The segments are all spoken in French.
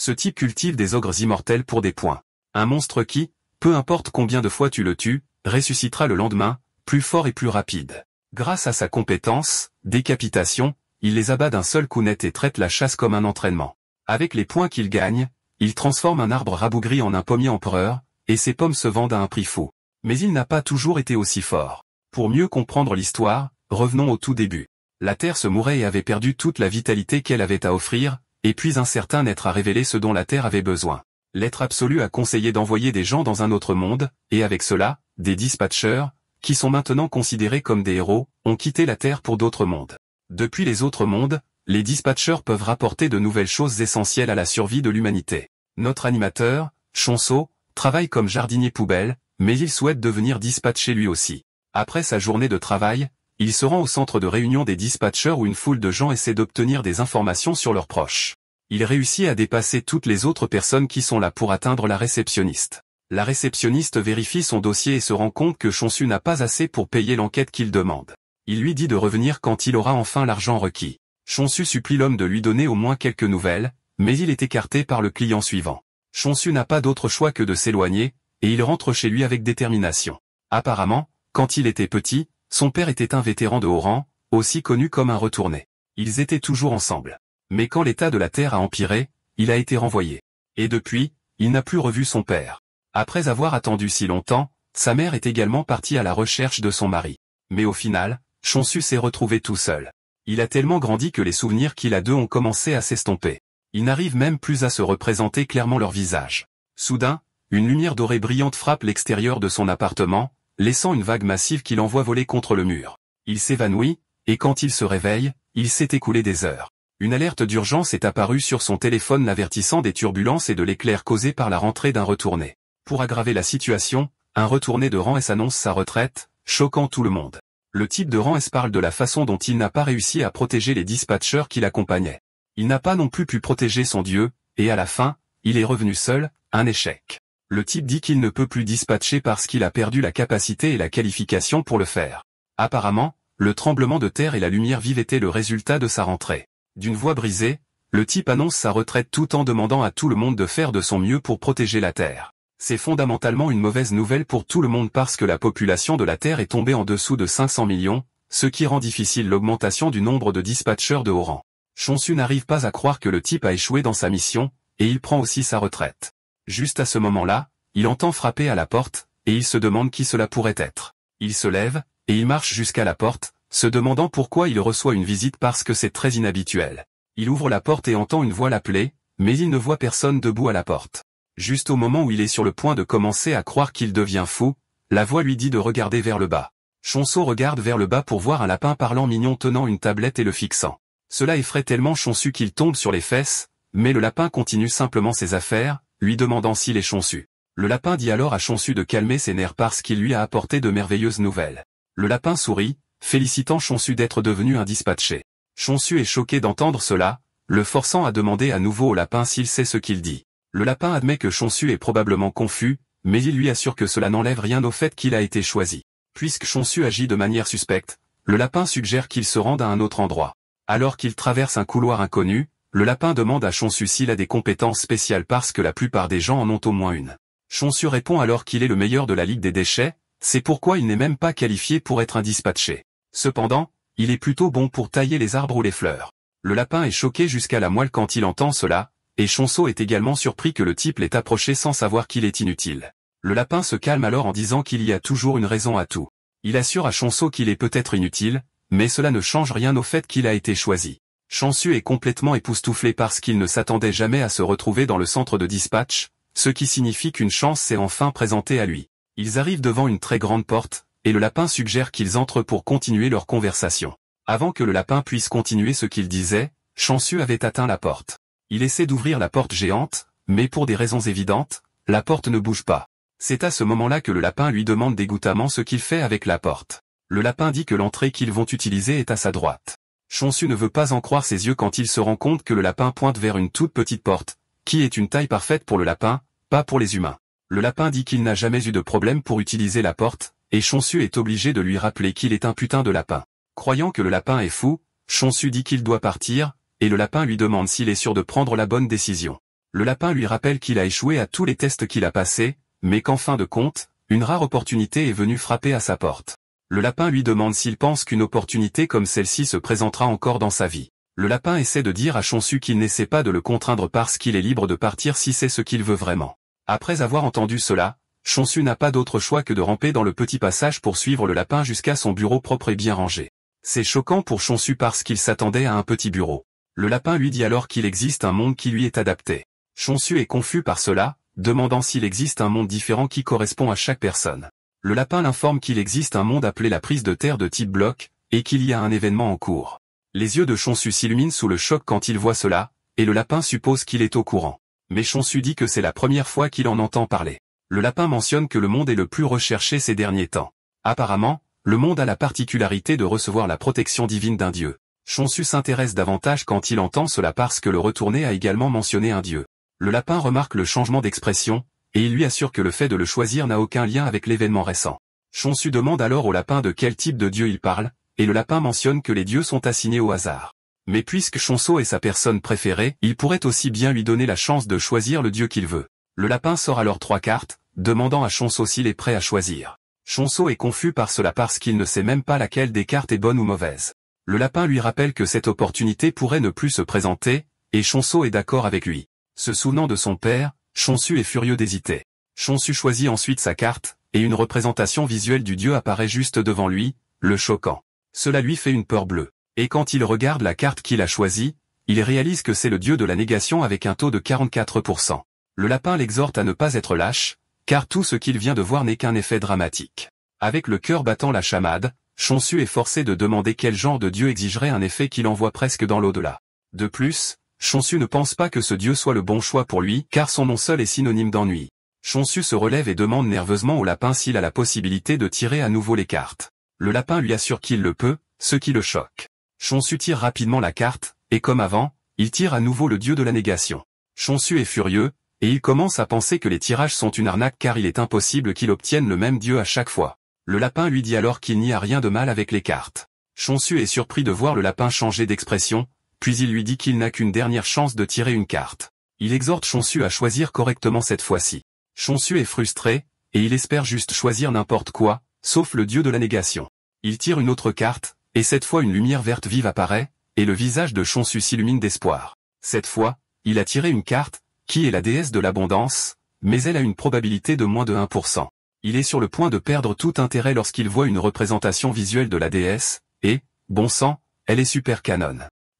Ce type cultive des ogres immortels pour des points. Un monstre qui, peu importe combien de fois tu le tues, ressuscitera le lendemain, plus fort et plus rapide. Grâce à sa compétence, décapitation, il les abat d'un seul coup net et traite la chasse comme un entraînement. Avec les points qu'il gagne, il transforme un arbre rabougri en un pommier empereur, et ses pommes se vendent à un prix fou. Mais il n'a pas toujours été aussi fort. Pour mieux comprendre l'histoire, revenons au tout début. La Terre se mourait et avait perdu toute la vitalité qu'elle avait à offrir, et puis un certain être a révélé ce dont la Terre avait besoin. L'être absolu a conseillé d'envoyer des gens dans un autre monde, et avec cela, des dispatchers, qui sont maintenant considérés comme des héros, ont quitté la Terre pour d'autres mondes. Depuis les autres mondes, les dispatchers peuvent rapporter de nouvelles choses essentielles à la survie de l'humanité. Notre animateur, Chonso, travaille comme jardinier poubelle, mais il souhaite devenir dispatcher lui aussi. Après sa journée de travail, il se rend au centre de réunion des dispatchers où une foule de gens essaie d'obtenir des informations sur leurs proches. Il réussit à dépasser toutes les autres personnes qui sont là pour atteindre la réceptionniste. La réceptionniste vérifie son dossier et se rend compte que Chonsu n'a pas assez pour payer l'enquête qu'il demande. Il lui dit de revenir quand il aura enfin l'argent requis. Chonsu supplie l'homme de lui donner au moins quelques nouvelles, mais il est écarté par le client suivant. Chonsu n'a pas d'autre choix que de s'éloigner, et il rentre chez lui avec détermination. Apparemment, quand il était petit, son père était un vétéran de haut rang, aussi connu comme un retourné. Ils étaient toujours ensemble. Mais quand l'état de la Terre a empiré, il a été renvoyé. Et depuis, il n'a plus revu son père. Après avoir attendu si longtemps, sa mère est également partie à la recherche de son mari. Mais au final, Chonsu s'est retrouvé tout seul. Il a tellement grandi que les souvenirs qu'il a d'eux ont commencé à s'estomper. Il n'arrive même plus à se représenter clairement leur visage. Soudain, une lumière dorée brillante frappe l'extérieur de son appartement, laissant une vague massive qui l'envoie voler contre le mur. Il s'évanouit, et quand il se réveille, il s'est écoulé des heures. Une alerte d'urgence est apparue sur son téléphone l'avertissant des turbulences et de l'éclair causé par la rentrée d'un retourné. Pour aggraver la situation, un retourné de rang S annonce sa retraite, choquant tout le monde. Le type de rang S parle de la façon dont il n'a pas réussi à protéger les dispatchers qui l'accompagnaient. Il n'a pas non plus pu protéger son dieu, et à la fin, il est revenu seul, un échec. Le type dit qu'il ne peut plus dispatcher parce qu'il a perdu la capacité et la qualification pour le faire. Apparemment, le tremblement de terre et la lumière vive étaient le résultat de sa rentrée. D'une voix brisée, le type annonce sa retraite tout en demandant à tout le monde de faire de son mieux pour protéger la Terre. C'est fondamentalement une mauvaise nouvelle pour tout le monde parce que la population de la Terre est tombée en dessous de 500 millions, ce qui rend difficile l'augmentation du nombre de dispatchers de haut rang. Chonsu n'arrive pas à croire que le type a échoué dans sa mission, et il prend aussi sa retraite. Juste à ce moment-là, il entend frapper à la porte, et il se demande qui cela pourrait être. Il se lève, et il marche jusqu'à la porte, se demandant pourquoi il reçoit une visite parce que c'est très inhabituel. Il ouvre la porte et entend une voix l'appeler, mais il ne voit personne debout à la porte. Juste au moment où il est sur le point de commencer à croire qu'il devient fou, la voix lui dit de regarder vers le bas. Chonso regarde vers le bas pour voir un lapin parlant mignon tenant une tablette et le fixant. Cela effraie tellement Chonsu qu'il tombe sur les fesses, mais le lapin continue simplement ses affaires, lui demandant s'il est Chonsu. Le lapin dit alors à Chonsu de calmer ses nerfs parce qu'il lui a apporté de merveilleuses nouvelles. Le lapin sourit, félicitant Chonsu d'être devenu un dispatché. Chonsu est choqué d'entendre cela, le forçant à demander à nouveau au lapin s'il sait ce qu'il dit. Le lapin admet que Chonsu est probablement confus, mais il lui assure que cela n'enlève rien au fait qu'il a été choisi. Puisque Chonsu agit de manière suspecte, le lapin suggère qu'il se rende à un autre endroit. Alors qu'il traverse un couloir inconnu, le lapin demande à Chonsu s'il a des compétences spéciales parce que la plupart des gens en ont au moins une. Chonsu répond alors qu'il est le meilleur de la Ligue des déchets, c'est pourquoi il n'est même pas qualifié pour être un dispatché. Cependant, il est plutôt bon pour tailler les arbres ou les fleurs. Le lapin est choqué jusqu'à la moelle quand il entend cela, et Chonso est également surpris que le type l'ait approché sans savoir qu'il est inutile. Le lapin se calme alors en disant qu'il y a toujours une raison à tout. Il assure à Chonso qu'il est peut-être inutile, mais cela ne change rien au fait qu'il a été choisi. Chonsu est complètement époustouflé parce qu'il ne s'attendait jamais à se retrouver dans le centre de dispatch, ce qui signifie qu'une chance s'est enfin présentée à lui. Ils arrivent devant une très grande porte, et le lapin suggère qu'ils entrent pour continuer leur conversation. Avant que le lapin puisse continuer ce qu'il disait, Chonsu avait atteint la porte. Il essaie d'ouvrir la porte géante, mais pour des raisons évidentes, la porte ne bouge pas. C'est à ce moment-là que le lapin lui demande dégoûtamment ce qu'il fait avec la porte. Le lapin dit que l'entrée qu'ils vont utiliser est à sa droite. Chonsu ne veut pas en croire ses yeux quand il se rend compte que le lapin pointe vers une toute petite porte, qui est une taille parfaite pour le lapin, pas pour les humains. Le lapin dit qu'il n'a jamais eu de problème pour utiliser la porte, et Chonsu est obligé de lui rappeler qu'il est un putain de lapin. Croyant que le lapin est fou, Chonsu dit qu'il doit partir, et le lapin lui demande s'il est sûr de prendre la bonne décision. Le lapin lui rappelle qu'il a échoué à tous les tests qu'il a passés, mais qu'en fin de compte, une rare opportunité est venue frapper à sa porte. Le lapin lui demande s'il pense qu'une opportunité comme celle-ci se présentera encore dans sa vie. Le lapin essaie de dire à Chonsu qu'il n'essaie pas de le contraindre parce qu'il est libre de partir si c'est ce qu'il veut vraiment. Après avoir entendu cela, Chonsu n'a pas d'autre choix que de ramper dans le petit passage pour suivre le lapin jusqu'à son bureau propre et bien rangé. C'est choquant pour Chonsu parce qu'il s'attendait à un petit bureau. Le lapin lui dit alors qu'il existe un monde qui lui est adapté. Chonsu est confus par cela, demandant s'il existe un monde différent qui correspond à chaque personne. Le lapin l'informe qu'il existe un monde appelé la prise de terre de type bloc, et qu'il y a un événement en cours. Les yeux de Chonsu s'illuminent sous le choc quand il voit cela, et le lapin suppose qu'il est au courant. Mais Chonsu dit que c'est la première fois qu'il en entend parler. Le lapin mentionne que le monde est le plus recherché ces derniers temps. Apparemment, le monde a la particularité de recevoir la protection divine d'un dieu. Chonsu s'intéresse davantage quand il entend cela parce que le retourné a également mentionné un dieu. Le lapin remarque le changement d'expression, et il lui assure que le fait de le choisir n'a aucun lien avec l'événement récent. Chonsu demande alors au lapin de quel type de dieu il parle, et le lapin mentionne que les dieux sont assignés au hasard. Mais puisque Chonsu est sa personne préférée, il pourrait aussi bien lui donner la chance de choisir le dieu qu'il veut. Le lapin sort alors 3 cartes, demandant à Chonsu s'il est prêt à choisir. Chonsu est confus par cela parce qu'il ne sait même pas laquelle des cartes est bonne ou mauvaise. Le lapin lui rappelle que cette opportunité pourrait ne plus se présenter, et Chonsu est d'accord avec lui. Se souvenant de son père, Chonsu est furieux d'hésiter. Chonsu choisit ensuite sa carte, et une représentation visuelle du dieu apparaît juste devant lui, le choquant. Cela lui fait une peur bleue. Et quand il regarde la carte qu'il a choisie, il réalise que c'est le dieu de la négation avec un taux de 44%. Le lapin l'exhorte à ne pas être lâche, car tout ce qu'il vient de voir n'est qu'un effet dramatique. Avec le cœur battant la chamade, Chonsu est forcé de demander quel genre de dieu exigerait un effet qu'il envoie presque dans l'au-delà. De plus, Chonsu ne pense pas que ce dieu soit le bon choix pour lui, car son nom seul est synonyme d'ennui. Chonsu se relève et demande nerveusement au lapin s'il a la possibilité de tirer à nouveau les cartes. Le lapin lui assure qu'il le peut, ce qui le choque. Chonsu tire rapidement la carte, et comme avant, il tire à nouveau le dieu de la négation. Chonsu est furieux, et il commence à penser que les tirages sont une arnaque car il est impossible qu'il obtienne le même dieu à chaque fois. Le lapin lui dit alors qu'il n'y a rien de mal avec les cartes. Chonsu est surpris de voir le lapin changer d'expression, puis il lui dit qu'il n'a qu'une dernière chance de tirer une carte. Il exhorte Chonsu à choisir correctement cette fois-ci. Chonsu est frustré, et il espère juste choisir n'importe quoi, sauf le dieu de la négation. Il tire une autre carte, et cette fois une lumière verte vive apparaît, et le visage de Chonsu s'illumine d'espoir. Cette fois, il a tiré une carte, qui est la déesse de l'abondance, mais elle a une probabilité de moins de 1%. Il est sur le point de perdre tout intérêt lorsqu'il voit une représentation visuelle de la déesse, et, bon sang, elle est super canon.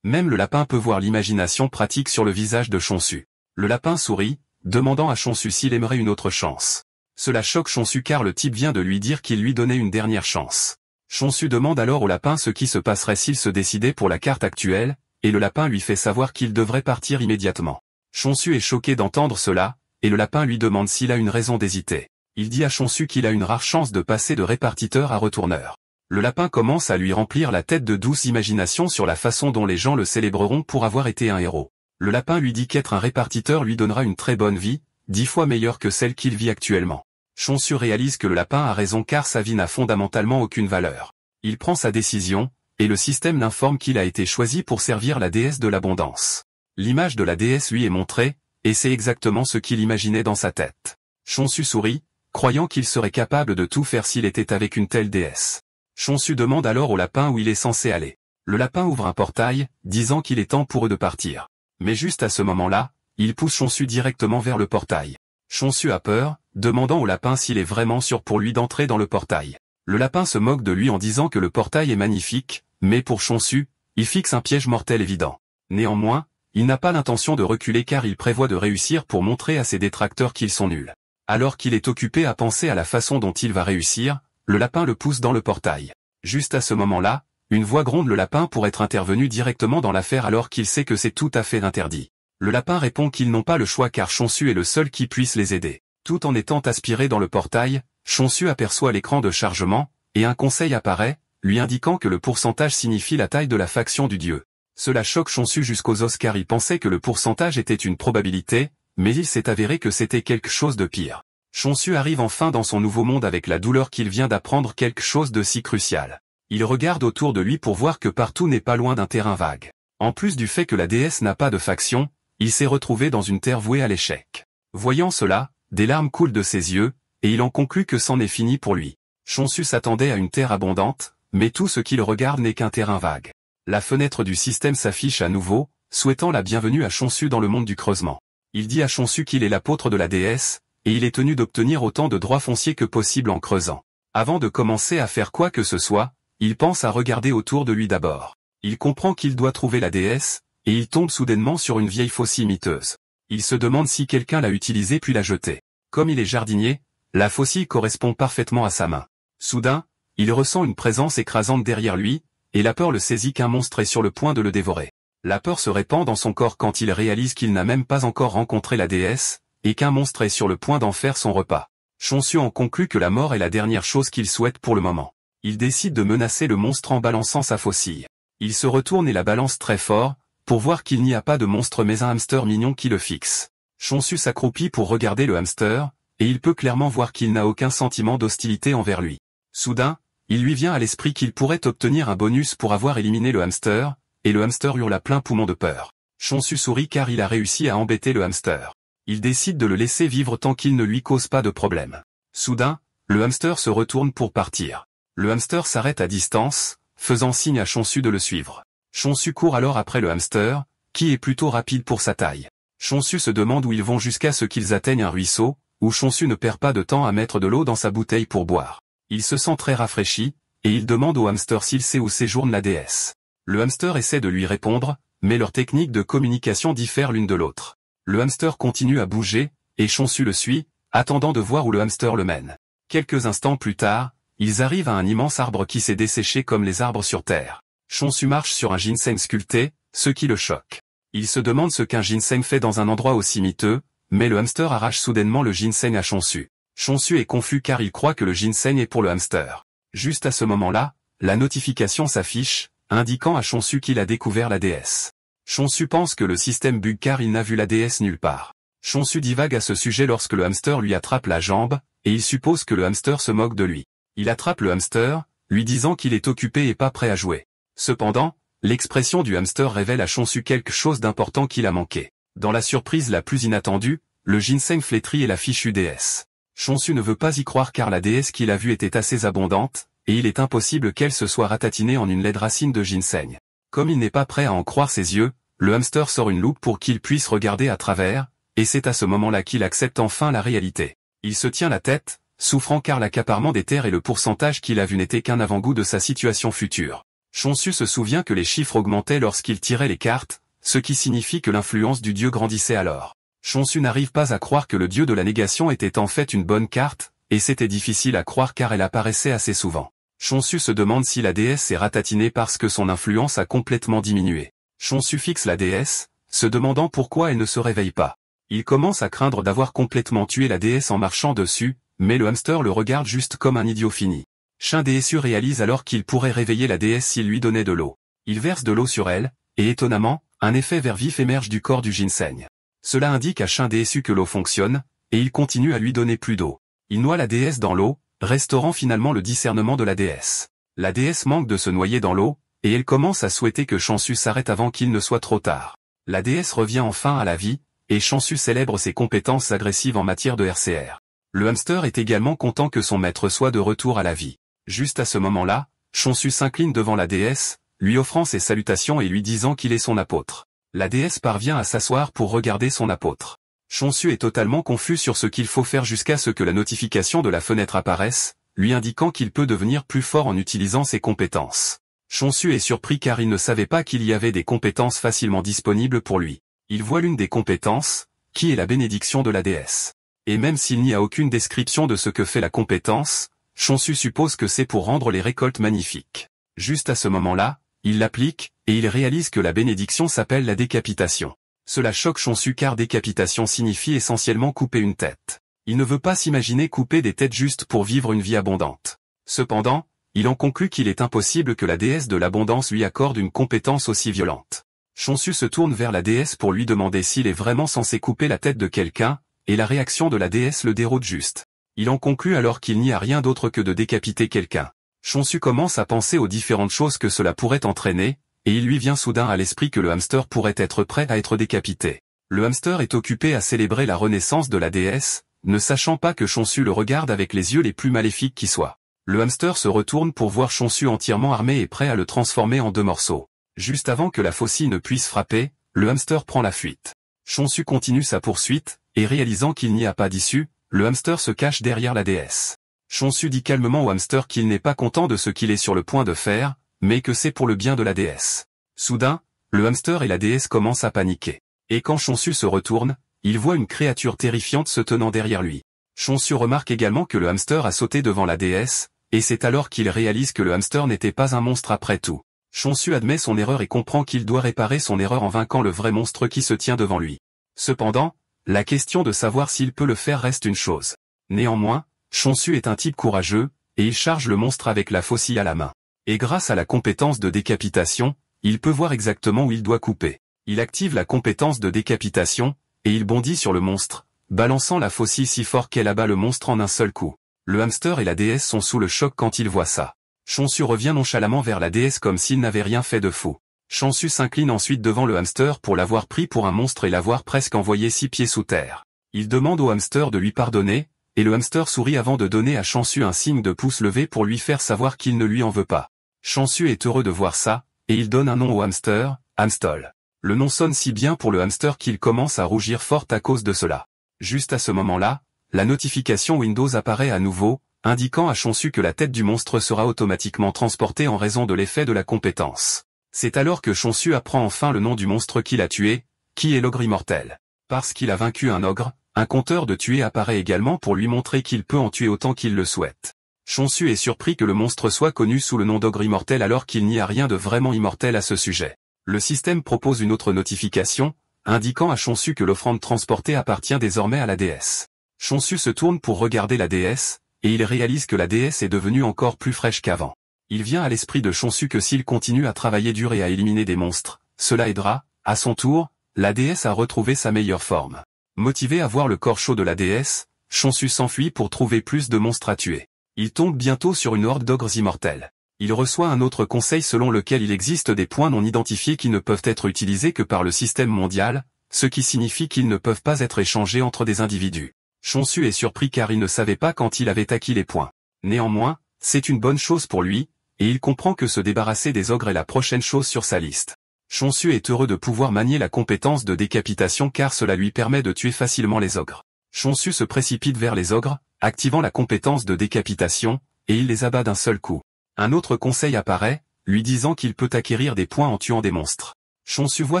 Même le lapin peut voir l'imagination pratique sur le visage de Chonsu. Le lapin sourit, demandant à Chonsu s'il aimerait une autre chance. Cela choque Chonsu car le type vient de lui dire qu'il lui donnait une dernière chance. Chonsu demande alors au lapin ce qui se passerait s'il se décidait pour la carte actuelle, et le lapin lui fait savoir qu'il devrait partir immédiatement. Chonsu est choqué d'entendre cela, et le lapin lui demande s'il a une raison d'hésiter. Il dit à Chonsu qu'il a une rare chance de passer de répartiteur à retourneur. Le lapin commence à lui remplir la tête de douce imagination sur la façon dont les gens le célébreront pour avoir été un héros. Le lapin lui dit qu'être un répartiteur lui donnera une très bonne vie, 10 fois meilleure que celle qu'il vit actuellement. Chonsu réalise que le lapin a raison car sa vie n'a fondamentalement aucune valeur. Il prend sa décision, et le système l'informe qu'il a été choisi pour servir la déesse de l'abondance. L'image de la déesse lui est montrée, et c'est exactement ce qu'il imaginait dans sa tête. Chonsu sourit, croyant qu'il serait capable de tout faire s'il était avec une telle déesse. Chonsu demande alors au lapin où il est censé aller. Le lapin ouvre un portail, disant qu'il est temps pour eux de partir. Mais juste à ce moment-là, il pousse Chonsu directement vers le portail. Chonsu a peur, demandant au lapin s'il est vraiment sûr pour lui d'entrer dans le portail. Le lapin se moque de lui en disant que le portail est magnifique, mais pour Chonsu, il fixe un piège mortel évident. Néanmoins, il n'a pas l'intention de reculer car il prévoit de réussir pour montrer à ses détracteurs qu'ils sont nuls. Alors qu'il est occupé à penser à la façon dont il va réussir, le lapin le pousse dans le portail. Juste à ce moment-là, une voix gronde le lapin pour être intervenu directement dans l'affaire alors qu'il sait que c'est tout à fait interdit. Le lapin répond qu'ils n'ont pas le choix car Chonsu est le seul qui puisse les aider. Tout en étant aspiré dans le portail, Chonsu aperçoit l'écran de chargement, et un conseil apparaît, lui indiquant que le pourcentage signifie la taille de la faction du dieu. Cela choque Chonsu jusqu'aux os car il pensait que le pourcentage était une probabilité, mais il s'est avéré que c'était quelque chose de pire. Chonsu arrive enfin dans son nouveau monde avec la douleur qu'il vient d'apprendre quelque chose de si crucial. Il regarde autour de lui pour voir que partout n'est pas loin d'un terrain vague. En plus du fait que la déesse n'a pas de faction, il s'est retrouvé dans une terre vouée à l'échec. Voyant cela, des larmes coulent de ses yeux, et il en conclut que c'en est fini pour lui. Chonsu s'attendait à une terre abondante, mais tout ce qu'il regarde n'est qu'un terrain vague. La fenêtre du système s'affiche à nouveau, souhaitant la bienvenue à Chonsu dans le monde du creusement. Il dit à Chonsu qu'il est l'apôtre de la déesse, et il est tenu d'obtenir autant de droits fonciers que possible en creusant. Avant de commencer à faire quoi que ce soit, il pense à regarder autour de lui d'abord. Il comprend qu'il doit trouver la déesse, et il tombe soudainement sur une vieille faucille miteuse. Il se demande si quelqu'un l'a utilisée puis l'a jetée. Comme il est jardinier, la faucille correspond parfaitement à sa main. Soudain, il ressent une présence écrasante derrière lui, et la peur le saisit qu'un monstre est sur le point de le dévorer. La peur se répand dans son corps quand il réalise qu'il n'a même pas encore rencontré la déesse, et qu'un monstre est sur le point d'en faire son repas. Chonsu en conclut que la mort est la dernière chose qu'il souhaite pour le moment. Il décide de menacer le monstre en balançant sa faucille. Il se retourne et la balance très fort, pour voir qu'il n'y a pas de monstre mais un hamster mignon qui le fixe. Chonsu s'accroupit pour regarder le hamster, et il peut clairement voir qu'il n'a aucun sentiment d'hostilité envers lui. Soudain, il lui vient à l'esprit qu'il pourrait obtenir un bonus pour avoir éliminé le hamster, et le hamster hurle à plein poumon de peur. Chonsu sourit car il a réussi à embêter le hamster. Il décide de le laisser vivre tant qu'il ne lui cause pas de problème. Soudain, le hamster se retourne pour partir. Le hamster s'arrête à distance, faisant signe à Chonsu de le suivre. Chonsu court alors après le hamster, qui est plutôt rapide pour sa taille. Chonsu se demande où ils vont jusqu'à ce qu'ils atteignent un ruisseau, où Chonsu ne perd pas de temps à mettre de l'eau dans sa bouteille pour boire. Il se sent très rafraîchi, et il demande au hamster s'il sait où séjourne la déesse. Le hamster essaie de lui répondre, mais leurs techniques de communication diffèrent l'une de l'autre. Le hamster continue à bouger, et Chonsu le suit, attendant de voir où le hamster le mène. Quelques instants plus tard, ils arrivent à un immense arbre qui s'est desséché comme les arbres sur Terre. Chonsu marche sur un ginseng sculpté, ce qui le choque. Il se demande ce qu'un ginseng fait dans un endroit aussi miteux, mais le hamster arrache soudainement le ginseng à Chonsu. Chonsu est confus car il croit que le ginseng est pour le hamster. Juste à ce moment-là, la notification s'affiche, indiquant à Chonsu qu'il a découvert la déesse. Chonsu pense que le système bug car il n'a vu la déesse nulle part. Chonsu divague à ce sujet lorsque le hamster lui attrape la jambe, et il suppose que le hamster se moque de lui. Il attrape le hamster, lui disant qu'il est occupé et pas prêt à jouer. Cependant, l'expression du hamster révèle à Chonsu quelque chose d'important qu'il a manqué. Dans la surprise la plus inattendue, le ginseng flétri est la fichue déesse. Chonsu ne veut pas y croire car la déesse qu'il a vue était assez abondante, et il est impossible qu'elle se soit ratatinée en une laide racine de ginseng. Comme il n'est pas prêt à en croire ses yeux, le hamster sort une loupe pour qu'il puisse regarder à travers, et c'est à ce moment-là qu'il accepte enfin la réalité. Il se tient la tête, souffrant car l'accaparement des terres et le pourcentage qu'il a vu n'était qu'un avant-goût de sa situation future. Chonsu se souvient que les chiffres augmentaient lorsqu'il tirait les cartes, ce qui signifie que l'influence du dieu grandissait alors. Chonsu n'arrive pas à croire que le dieu de la négation était en fait une bonne carte, et c'était difficile à croire car elle apparaissait assez souvent. Chonsu se demande si la déesse s'est ratatinée parce que son influence a complètement diminué. Chonsu fixe la déesse, se demandant pourquoi elle ne se réveille pas. Il commence à craindre d'avoir complètement tué la déesse en marchant dessus, mais le hamster le regarde juste comme un idiot fini. Shin Desu réalise alors qu'il pourrait réveiller la déesse s'il lui donnait de l'eau. Il verse de l'eau sur elle, et étonnamment, un effet vert vif émerge du corps du ginseng. Cela indique à Shin Desu que l'eau fonctionne, et il continue à lui donner plus d'eau. Il noie la déesse dans l'eau, restaurant finalement le discernement de la déesse. La déesse manque de se noyer dans l'eau, et elle commence à souhaiter que Chonsu s'arrête avant qu'il ne soit trop tard. La déesse revient enfin à la vie, et Chonsu célèbre ses compétences agressives en matière de RCR. Le hamster est également content que son maître soit de retour à la vie. Juste à ce moment-là, Chonsu s'incline devant la déesse, lui offrant ses salutations et lui disant qu'il est son apôtre. La déesse parvient à s'asseoir pour regarder son apôtre. Chonsu est totalement confus sur ce qu'il faut faire jusqu'à ce que la notification de la fenêtre apparaisse, lui indiquant qu'il peut devenir plus fort en utilisant ses compétences. Chonsu est surpris car il ne savait pas qu'il y avait des compétences facilement disponibles pour lui. Il voit l'une des compétences, qui est la bénédiction de la déesse. Et même s'il n'y a aucune description de ce que fait la compétence, Chonsu suppose que c'est pour rendre les récoltes magnifiques. Juste à ce moment-là, il l'applique, et il réalise que la bénédiction s'appelle la décapitation. Cela choque Chonsu car décapitation signifie essentiellement couper une tête. Il ne veut pas s'imaginer couper des têtes juste pour vivre une vie abondante. Cependant, il en conclut qu'il est impossible que la déesse de l'abondance lui accorde une compétence aussi violente. Chonsu se tourne vers la déesse pour lui demander s'il est vraiment censé couper la tête de quelqu'un, et la réaction de la déesse le déroute juste. Il en conclut alors qu'il n'y a rien d'autre que de décapiter quelqu'un. Chonsu commence à penser aux différentes choses que cela pourrait entraîner, et il lui vient soudain à l'esprit que le hamster pourrait être prêt à être décapité. Le hamster est occupé à célébrer la renaissance de la déesse, ne sachant pas que Chonsu le regarde avec les yeux les plus maléfiques qui soient. Le hamster se retourne pour voir Chonsu entièrement armé et prêt à le transformer en 2 morceaux. Juste avant que la faucille ne puisse frapper, le hamster prend la fuite. Chonsu continue sa poursuite, et réalisant qu'il n'y a pas d'issue, le hamster se cache derrière la déesse. Chonsu dit calmement au hamster qu'il n'est pas content de ce qu'il est sur le point de faire, mais que c'est pour le bien de la déesse. Soudain, le hamster et la déesse commencent à paniquer. Et quand Chonsu se retourne, il voit une créature terrifiante se tenant derrière lui. Chonsu remarque également que le hamster a sauté devant la déesse, et c'est alors qu'il réalise que le hamster n'était pas un monstre après tout. Chonsu admet son erreur et comprend qu'il doit réparer son erreur en vainquant le vrai monstre qui se tient devant lui. Cependant, la question de savoir s'il peut le faire reste une chose. Néanmoins, Chonsu est un type courageux, et il charge le monstre avec la faucille à la main. Et grâce à la compétence de décapitation, il peut voir exactement où il doit couper. Il active la compétence de décapitation, et il bondit sur le monstre, balançant la faucille si fort qu'elle abat le monstre en un seul coup. Le hamster et la déesse sont sous le choc quand ils voient ça. Chonsu revient nonchalamment vers la déesse comme s'il n'avait rien fait de fou. Chonsu s'incline ensuite devant le hamster pour l'avoir pris pour un monstre et l'avoir presque envoyé 6 pieds sous terre. Il demande au hamster de lui pardonner, et le hamster sourit avant de donner à Chonsu un signe de pouce levé pour lui faire savoir qu'il ne lui en veut pas. Chonsu est heureux de voir ça, et il donne un nom au hamster, Hamstol. Le nom sonne si bien pour le hamster qu'il commence à rougir fort à cause de cela. Juste à ce moment-là, la notification Windows apparaît à nouveau, indiquant à Chonsu que la tête du monstre sera automatiquement transportée en raison de l'effet de la compétence. C'est alors que Chonsu apprend enfin le nom du monstre qu'il a tué, qui est l'ogre immortel. Parce qu'il a vaincu un ogre, un compteur de tuer apparaît également pour lui montrer qu'il peut en tuer autant qu'il le souhaite. Chonsu est surpris que le monstre soit connu sous le nom d'ogre immortel alors qu'il n'y a rien de vraiment immortel à ce sujet. Le système propose une autre notification, indiquant à Chonsu que l'offrande transportée appartient désormais à la déesse. Chonsu se tourne pour regarder la déesse, et il réalise que la déesse est devenue encore plus fraîche qu'avant. Il vient à l'esprit de Chonsu que s'il continue à travailler dur et à éliminer des monstres, cela aidera, à son tour, la déesse à retrouver sa meilleure forme. Motivé à voir le corps chaud de la déesse, Chonsu s'enfuit pour trouver plus de monstres à tuer. Il tombe bientôt sur une horde d'ogres immortels. Il reçoit un autre conseil selon lequel il existe des points non identifiés qui ne peuvent être utilisés que par le système mondial, ce qui signifie qu'ils ne peuvent pas être échangés entre des individus. Chonsu est surpris car il ne savait pas quand il avait acquis les points. Néanmoins, c'est une bonne chose pour lui, et il comprend que se débarrasser des ogres est la prochaine chose sur sa liste. Chonsu est heureux de pouvoir manier la compétence de décapitation car cela lui permet de tuer facilement les ogres. Chonsu se précipite vers les ogres, activant la compétence de décapitation, et il les abat d'un seul coup. Un autre conseil apparaît, lui disant qu'il peut acquérir des points en tuant des monstres. Chonsu voit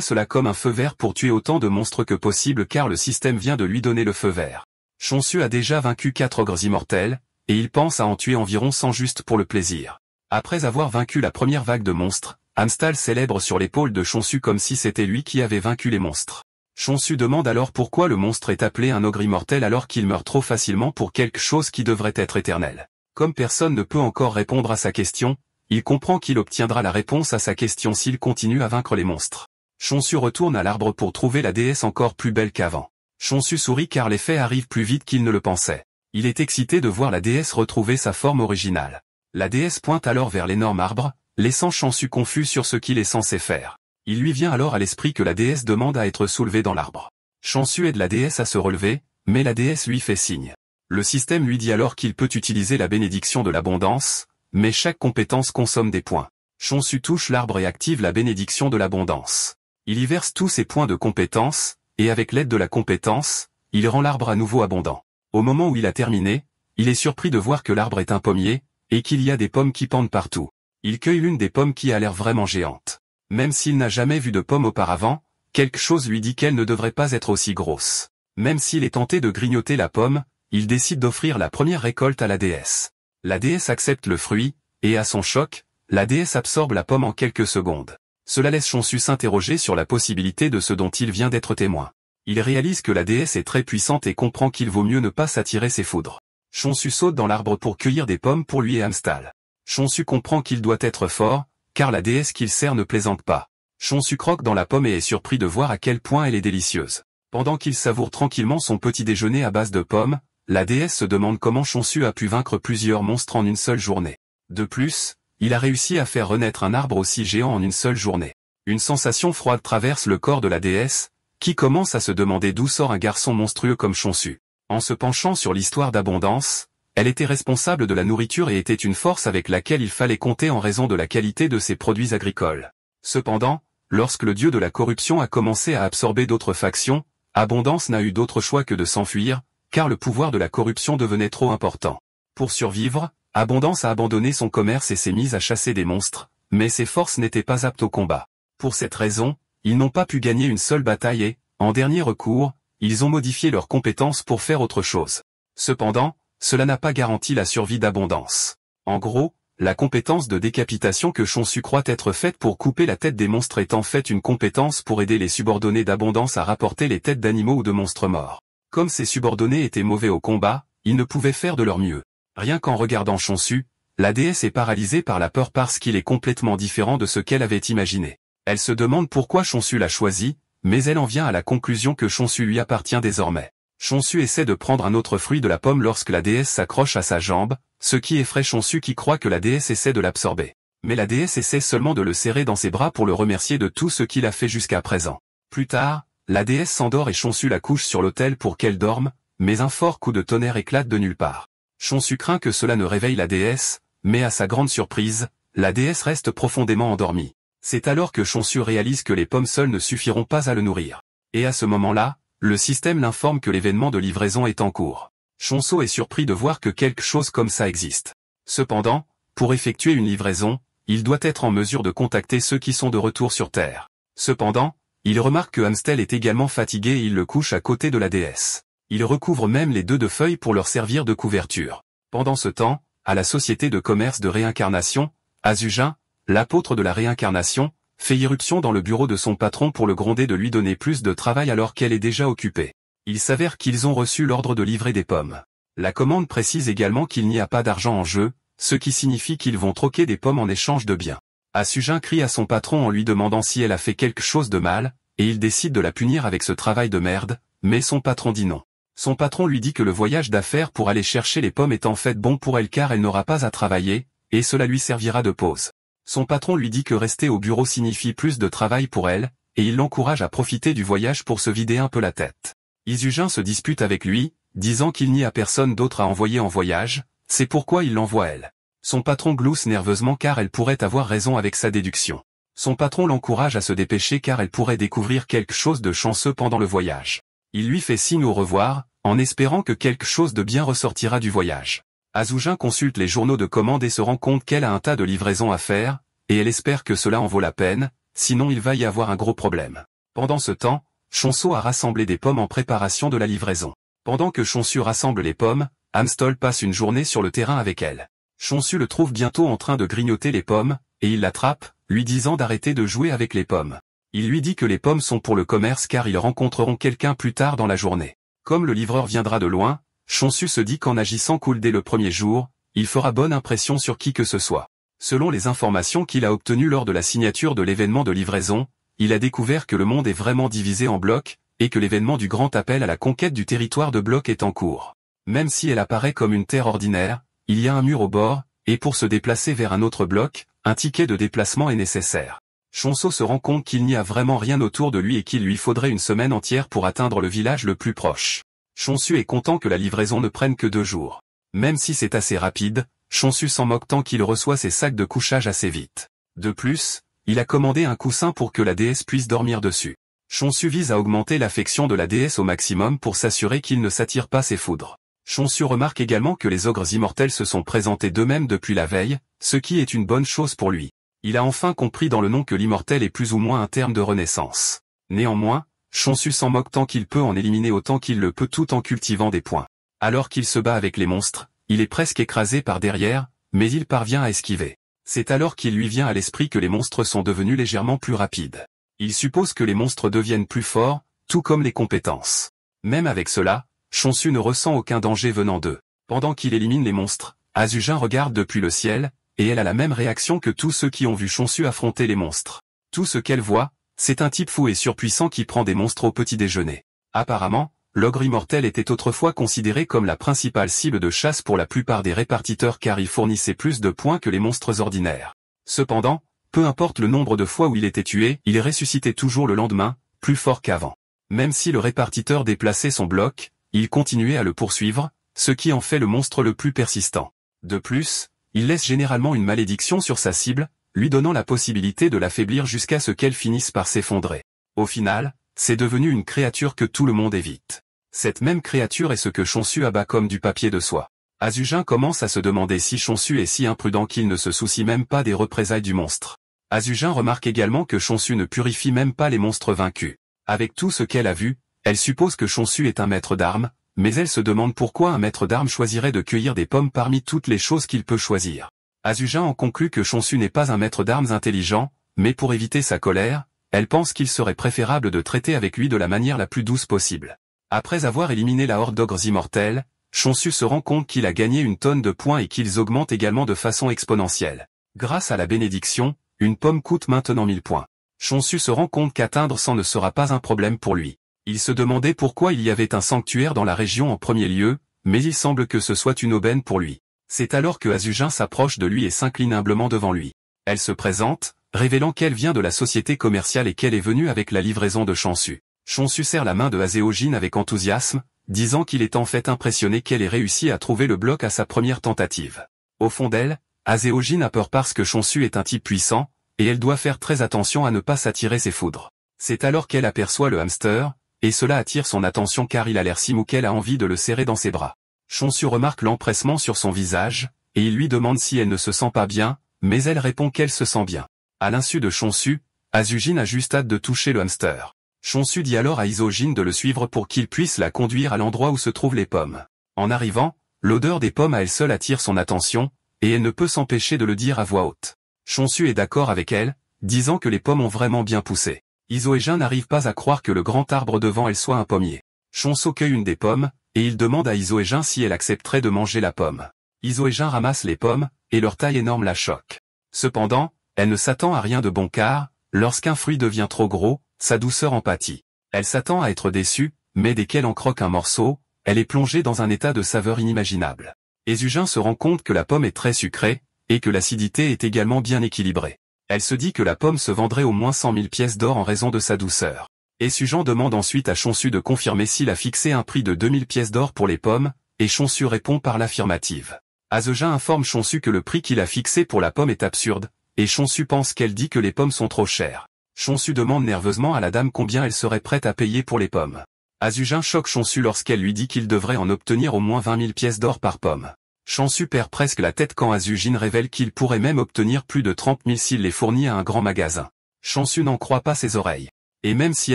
cela comme un feu vert pour tuer autant de monstres que possible car le système vient de lui donner le feu vert. Chonsu a déjà vaincu 4 ogres immortels, et il pense à en tuer environ 100 juste pour le plaisir. Après avoir vaincu la première vague de monstres, Hamstal célèbre sur l'épaule de Chonsu comme si c'était lui qui avait vaincu les monstres. Chonsu demande alors pourquoi le monstre est appelé un ogre immortel alors qu'il meurt trop facilement pour quelque chose qui devrait être éternel. Comme personne ne peut encore répondre à sa question, il comprend qu'il obtiendra la réponse à sa question s'il continue à vaincre les monstres. Chonsu retourne à l'arbre pour trouver la déesse encore plus belle qu'avant. Chonsu sourit car les faits arrivent plus vite qu'il ne le pensait. Il est excité de voir la déesse retrouver sa forme originale. La déesse pointe alors vers l'énorme arbre, laissant Chonsu confus sur ce qu'il est censé faire. Il lui vient alors à l'esprit que la déesse demande à être soulevée dans l'arbre. Chonsu aide la déesse à se relever, mais la déesse lui fait signe. Le système lui dit alors qu'il peut utiliser la bénédiction de l'abondance, mais chaque compétence consomme des points. Chonsu touche l'arbre et active la bénédiction de l'abondance. Il y verse tous ses points de compétence, et avec l'aide de la compétence, il rend l'arbre à nouveau abondant. Au moment où il a terminé, il est surpris de voir que l'arbre est un pommier, et qu'il y a des pommes qui pendent partout. Il cueille l'une des pommes qui a l'air vraiment géante. Même s'il n'a jamais vu de pomme auparavant, quelque chose lui dit qu'elle ne devrait pas être aussi grosse. Même s'il est tenté de grignoter la pomme, il décide d'offrir la première récolte à la déesse. La déesse accepte le fruit, et à son choc, la déesse absorbe la pomme en quelques secondes. Cela laisse Chonsu s'interroger sur la possibilité de ce dont il vient d'être témoin. Il réalise que la déesse est très puissante et comprend qu'il vaut mieux ne pas s'attirer ses foudres. Chonsu saute dans l'arbre pour cueillir des pommes pour lui et Hamstal. Chonsu comprend qu'il doit être fort, car la déesse qu'il sert ne plaisante pas. Chonsu croque dans la pomme et est surpris de voir à quel point elle est délicieuse. Pendant qu'il savoure tranquillement son petit déjeuner à base de pommes, la déesse se demande comment Chonsu a pu vaincre plusieurs monstres en une seule journée. De plus, il a réussi à faire renaître un arbre aussi géant en une seule journée. Une sensation froide traverse le corps de la déesse, qui commence à se demander d'où sort un garçon monstrueux comme Chonsu. En se penchant sur l'histoire d'Abondance, elle était responsable de la nourriture et était une force avec laquelle il fallait compter en raison de la qualité de ses produits agricoles. Cependant, lorsque le dieu de la corruption a commencé à absorber d'autres factions, Abondance n'a eu d'autre choix que de s'enfuir, car le pouvoir de la corruption devenait trop important. Pour survivre, Abondance a abandonné son commerce et s'est mise à chasser des monstres, mais ses forces n'étaient pas aptes au combat. Pour cette raison, ils n'ont pas pu gagner une seule bataille et, en dernier recours, ils ont modifié leurs compétences pour faire autre chose. Cependant, cela n'a pas garanti la survie d'Abondance. En gros, la compétence de décapitation que Chonsu croit être faite pour couper la tête des monstres est en fait une compétence pour aider les subordonnés d'Abondance à rapporter les têtes d'animaux ou de monstres morts. Comme ces subordonnés étaient mauvais au combat, ils ne pouvaient faire de leur mieux. Rien qu'en regardant Chonsu, la déesse est paralysée par la peur parce qu'il est complètement différent de ce qu'elle avait imaginé. Elle se demande pourquoi Chonsu l'a choisi, mais elle en vient à la conclusion que Chonsu lui appartient désormais. Chonsu essaie de prendre un autre fruit de la pomme lorsque la déesse s'accroche à sa jambe, ce qui effraie Chonsu qui croit que la déesse essaie de l'absorber. Mais la déesse essaie seulement de le serrer dans ses bras pour le remercier de tout ce qu'il a fait jusqu'à présent. Plus tard, la déesse s'endort et Chonsu la couche sur l'autel pour qu'elle dorme, mais un fort coup de tonnerre éclate de nulle part. Chonsu craint que cela ne réveille la déesse, mais à sa grande surprise, la déesse reste profondément endormie. C'est alors que Chonsu réalise que les pommes seules ne suffiront pas à le nourrir. Et à ce moment-là, le système l'informe que l'événement de livraison est en cours. Chonsu est surpris de voir que quelque chose comme ça existe. Cependant, pour effectuer une livraison, il doit être en mesure de contacter ceux qui sont de retour sur Terre. Cependant, il remarque que Amstel est également fatigué et il le couche à côté de la déesse. Il recouvre même les deux de feuilles pour leur servir de couverture. Pendant ce temps, à la société de commerce de réincarnation, Azujin, l'apôtre de la réincarnation, fait irruption dans le bureau de son patron pour le gronder de lui donner plus de travail alors qu'elle est déjà occupée. Il s'avère qu'ils ont reçu l'ordre de livrer des pommes. La commande précise également qu'il n'y a pas d'argent en jeu, ce qui signifie qu'ils vont troquer des pommes en échange de biens. Azujin crie à son patron en lui demandant si elle a fait quelque chose de mal, et il décide de la punir avec ce travail de merde, mais son patron dit non. Son patron lui dit que le voyage d'affaires pour aller chercher les pommes est en fait bon pour elle car elle n'aura pas à travailler, et cela lui servira de pause. Son patron lui dit que rester au bureau signifie plus de travail pour elle, et il l'encourage à profiter du voyage pour se vider un peu la tête. Azujin se dispute avec lui, disant qu'il n'y a personne d'autre à envoyer en voyage, c'est pourquoi il l'envoie elle. Son patron glousse nerveusement car elle pourrait avoir raison avec sa déduction. Son patron l'encourage à se dépêcher car elle pourrait découvrir quelque chose de chanceux pendant le voyage. Il lui fait signe au revoir, en espérant que quelque chose de bien ressortira du voyage. Azujin consulte les journaux de commande et se rend compte qu'elle a un tas de livraisons à faire, et elle espère que cela en vaut la peine, sinon il va y avoir un gros problème. Pendant ce temps, Chonsu a rassemblé des pommes en préparation de la livraison. Pendant que Chonsu rassemble les pommes, Amstol passe une journée sur le terrain avec elle. Chonsu le trouve bientôt en train de grignoter les pommes, et il l'attrape, lui disant d'arrêter de jouer avec les pommes. Il lui dit que les pommes sont pour le commerce car ils rencontreront quelqu'un plus tard dans la journée. Comme le livreur viendra de loin, Chonsu se dit qu'en agissant cool dès le premier jour, il fera bonne impression sur qui que ce soit. Selon les informations qu'il a obtenues lors de la signature de l'événement de livraison, il a découvert que le monde est vraiment divisé en blocs, et que l'événement du grand appel à la conquête du territoire de blocs est en cours. Même si elle apparaît comme une terre ordinaire, il y a un mur au bord, et pour se déplacer vers un autre bloc, un ticket de déplacement est nécessaire. Chonsu se rend compte qu'il n'y a vraiment rien autour de lui et qu'il lui faudrait une semaine entière pour atteindre le village le plus proche. Chonsu est content que la livraison ne prenne que 2 jours. Même si c'est assez rapide, Chonsu s'en moque tant qu'il reçoit ses sacs de couchage assez vite. De plus, il a commandé un coussin pour que la déesse puisse dormir dessus. Chonsu vise à augmenter l'affection de la déesse au maximum pour s'assurer qu'il ne s'attire pas ses foudres. Chonsu remarque également que les ogres immortels se sont présentés d'eux-mêmes depuis la veille, ce qui est une bonne chose pour lui. Il a enfin compris dans le nom que l'immortel est plus ou moins un terme de renaissance. Néanmoins, Chonsu s'en moque tant qu'il peut en éliminer autant qu'il le peut tout en cultivant des points. Alors qu'il se bat avec les monstres, il est presque écrasé par derrière, mais il parvient à esquiver. C'est alors qu'il lui vient à l'esprit que les monstres sont devenus légèrement plus rapides. Il suppose que les monstres deviennent plus forts, tout comme les compétences. Même avec cela, Chonsu ne ressent aucun danger venant d'eux. Pendant qu'il élimine les monstres, Azujin regarde depuis le ciel, et elle a la même réaction que tous ceux qui ont vu Chonsu affronter les monstres. Tout ce qu'elle voit, c'est un type fou et surpuissant qui prend des monstres au petit déjeuner. Apparemment, l'ogre immortel était autrefois considéré comme la principale cible de chasse pour la plupart des répartiteurs car il fournissait plus de points que les monstres ordinaires. Cependant, peu importe le nombre de fois où il était tué, il ressuscitait toujours le lendemain, plus fort qu'avant. Même si le répartiteur déplaçait son bloc, il continuait à le poursuivre, ce qui en fait le monstre le plus persistant. De plus, il laisse généralement une malédiction sur sa cible, lui donnant la possibilité de l'affaiblir jusqu'à ce qu'elle finisse par s'effondrer. Au final, c'est devenu une créature que tout le monde évite. Cette même créature est ce que Chonsu abat comme du papier de soie. Azujin commence à se demander si Chonsu est si imprudent qu'il ne se soucie même pas des représailles du monstre. Azujin remarque également que Chonsu ne purifie même pas les monstres vaincus. Avec tout ce qu'elle a vu, elle suppose que Chonsu est un maître d'armes, mais elle se demande pourquoi un maître d'armes choisirait de cueillir des pommes parmi toutes les choses qu'il peut choisir. Azujin en conclut que Chonsu n'est pas un maître d'armes intelligent, mais pour éviter sa colère, elle pense qu'il serait préférable de traiter avec lui de la manière la plus douce possible. Après avoir éliminé la horde d'ogres immortels, Chonsu se rend compte qu'il a gagné une tonne de points et qu'ils augmentent également de façon exponentielle. Grâce à la bénédiction, une pomme coûte maintenant 1000 points. Chonsu se rend compte qu'atteindre 100 ne sera pas un problème pour lui. Il se demandait pourquoi il y avait un sanctuaire dans la région en premier lieu, mais il semble que ce soit une aubaine pour lui. C'est alors que Azujin s'approche de lui et s'incline humblement devant lui. Elle se présente, révélant qu'elle vient de la société commerciale et qu'elle est venue avec la livraison de Chonsu. Chonsu serre la main de Azéojin avec enthousiasme, disant qu'il est en fait impressionné qu'elle ait réussi à trouver le bloc à sa première tentative. Au fond d'elle, Azéojin a peur parce que Chonsu est un type puissant, et elle doit faire très attention à ne pas s'attirer ses foudres. C'est alors qu'elle aperçoit le hamster, et cela attire son attention car il a l'air si mou qu'elle a envie de le serrer dans ses bras. Chonsu remarque l'empressement sur son visage, et il lui demande si elle ne se sent pas bien, mais elle répond qu'elle se sent bien. À l'insu de Chonsu, Azujin a juste hâte de toucher le hamster. Chonsu dit alors à Izojin de le suivre pour qu'il puisse la conduire à l'endroit où se trouvent les pommes. En arrivant, l'odeur des pommes à elle seule attire son attention, et elle ne peut s'empêcher de le dire à voix haute. Chonsu est d'accord avec elle, disant que les pommes ont vraiment bien poussé. Izojin n'arrive pas à croire que le grand arbre devant elle soit un pommier. Chonsu cueille une des pommes, et il demande à Izojin si elle accepterait de manger la pomme. Izojin ramasse les pommes, et leur taille énorme la choque. Cependant, elle ne s'attend à rien de bon car, lorsqu'un fruit devient trop gros, sa douceur en pâtit. Elle s'attend à être déçue, mais dès qu'elle en croque un morceau, elle est plongée dans un état de saveur inimaginable. Izojin se rend compte que la pomme est très sucrée, et que l'acidité est également bien équilibrée. Elle se dit que la pomme se vendrait au moins 100 000 pièces d'or en raison de sa douceur. Izojin demande ensuite à Chonsu de confirmer s'il a fixé un prix de 2000 pièces d'or pour les pommes, et Chonsu répond par l'affirmative. Azujin informe Chonsu que le prix qu'il a fixé pour la pomme est absurde, et Chonsu pense qu'elle dit que les pommes sont trop chères. Chonsu demande nerveusement à la dame combien elle serait prête à payer pour les pommes. Azujin choque Chonsu lorsqu'elle lui dit qu'il devrait en obtenir au moins 20 000 pièces d'or par pomme. Chonsu perd presque la tête quand Azujin révèle qu'il pourrait même obtenir plus de 30 000 s'il les fournit à un grand magasin. Chonsu n'en croit pas ses oreilles. Et même si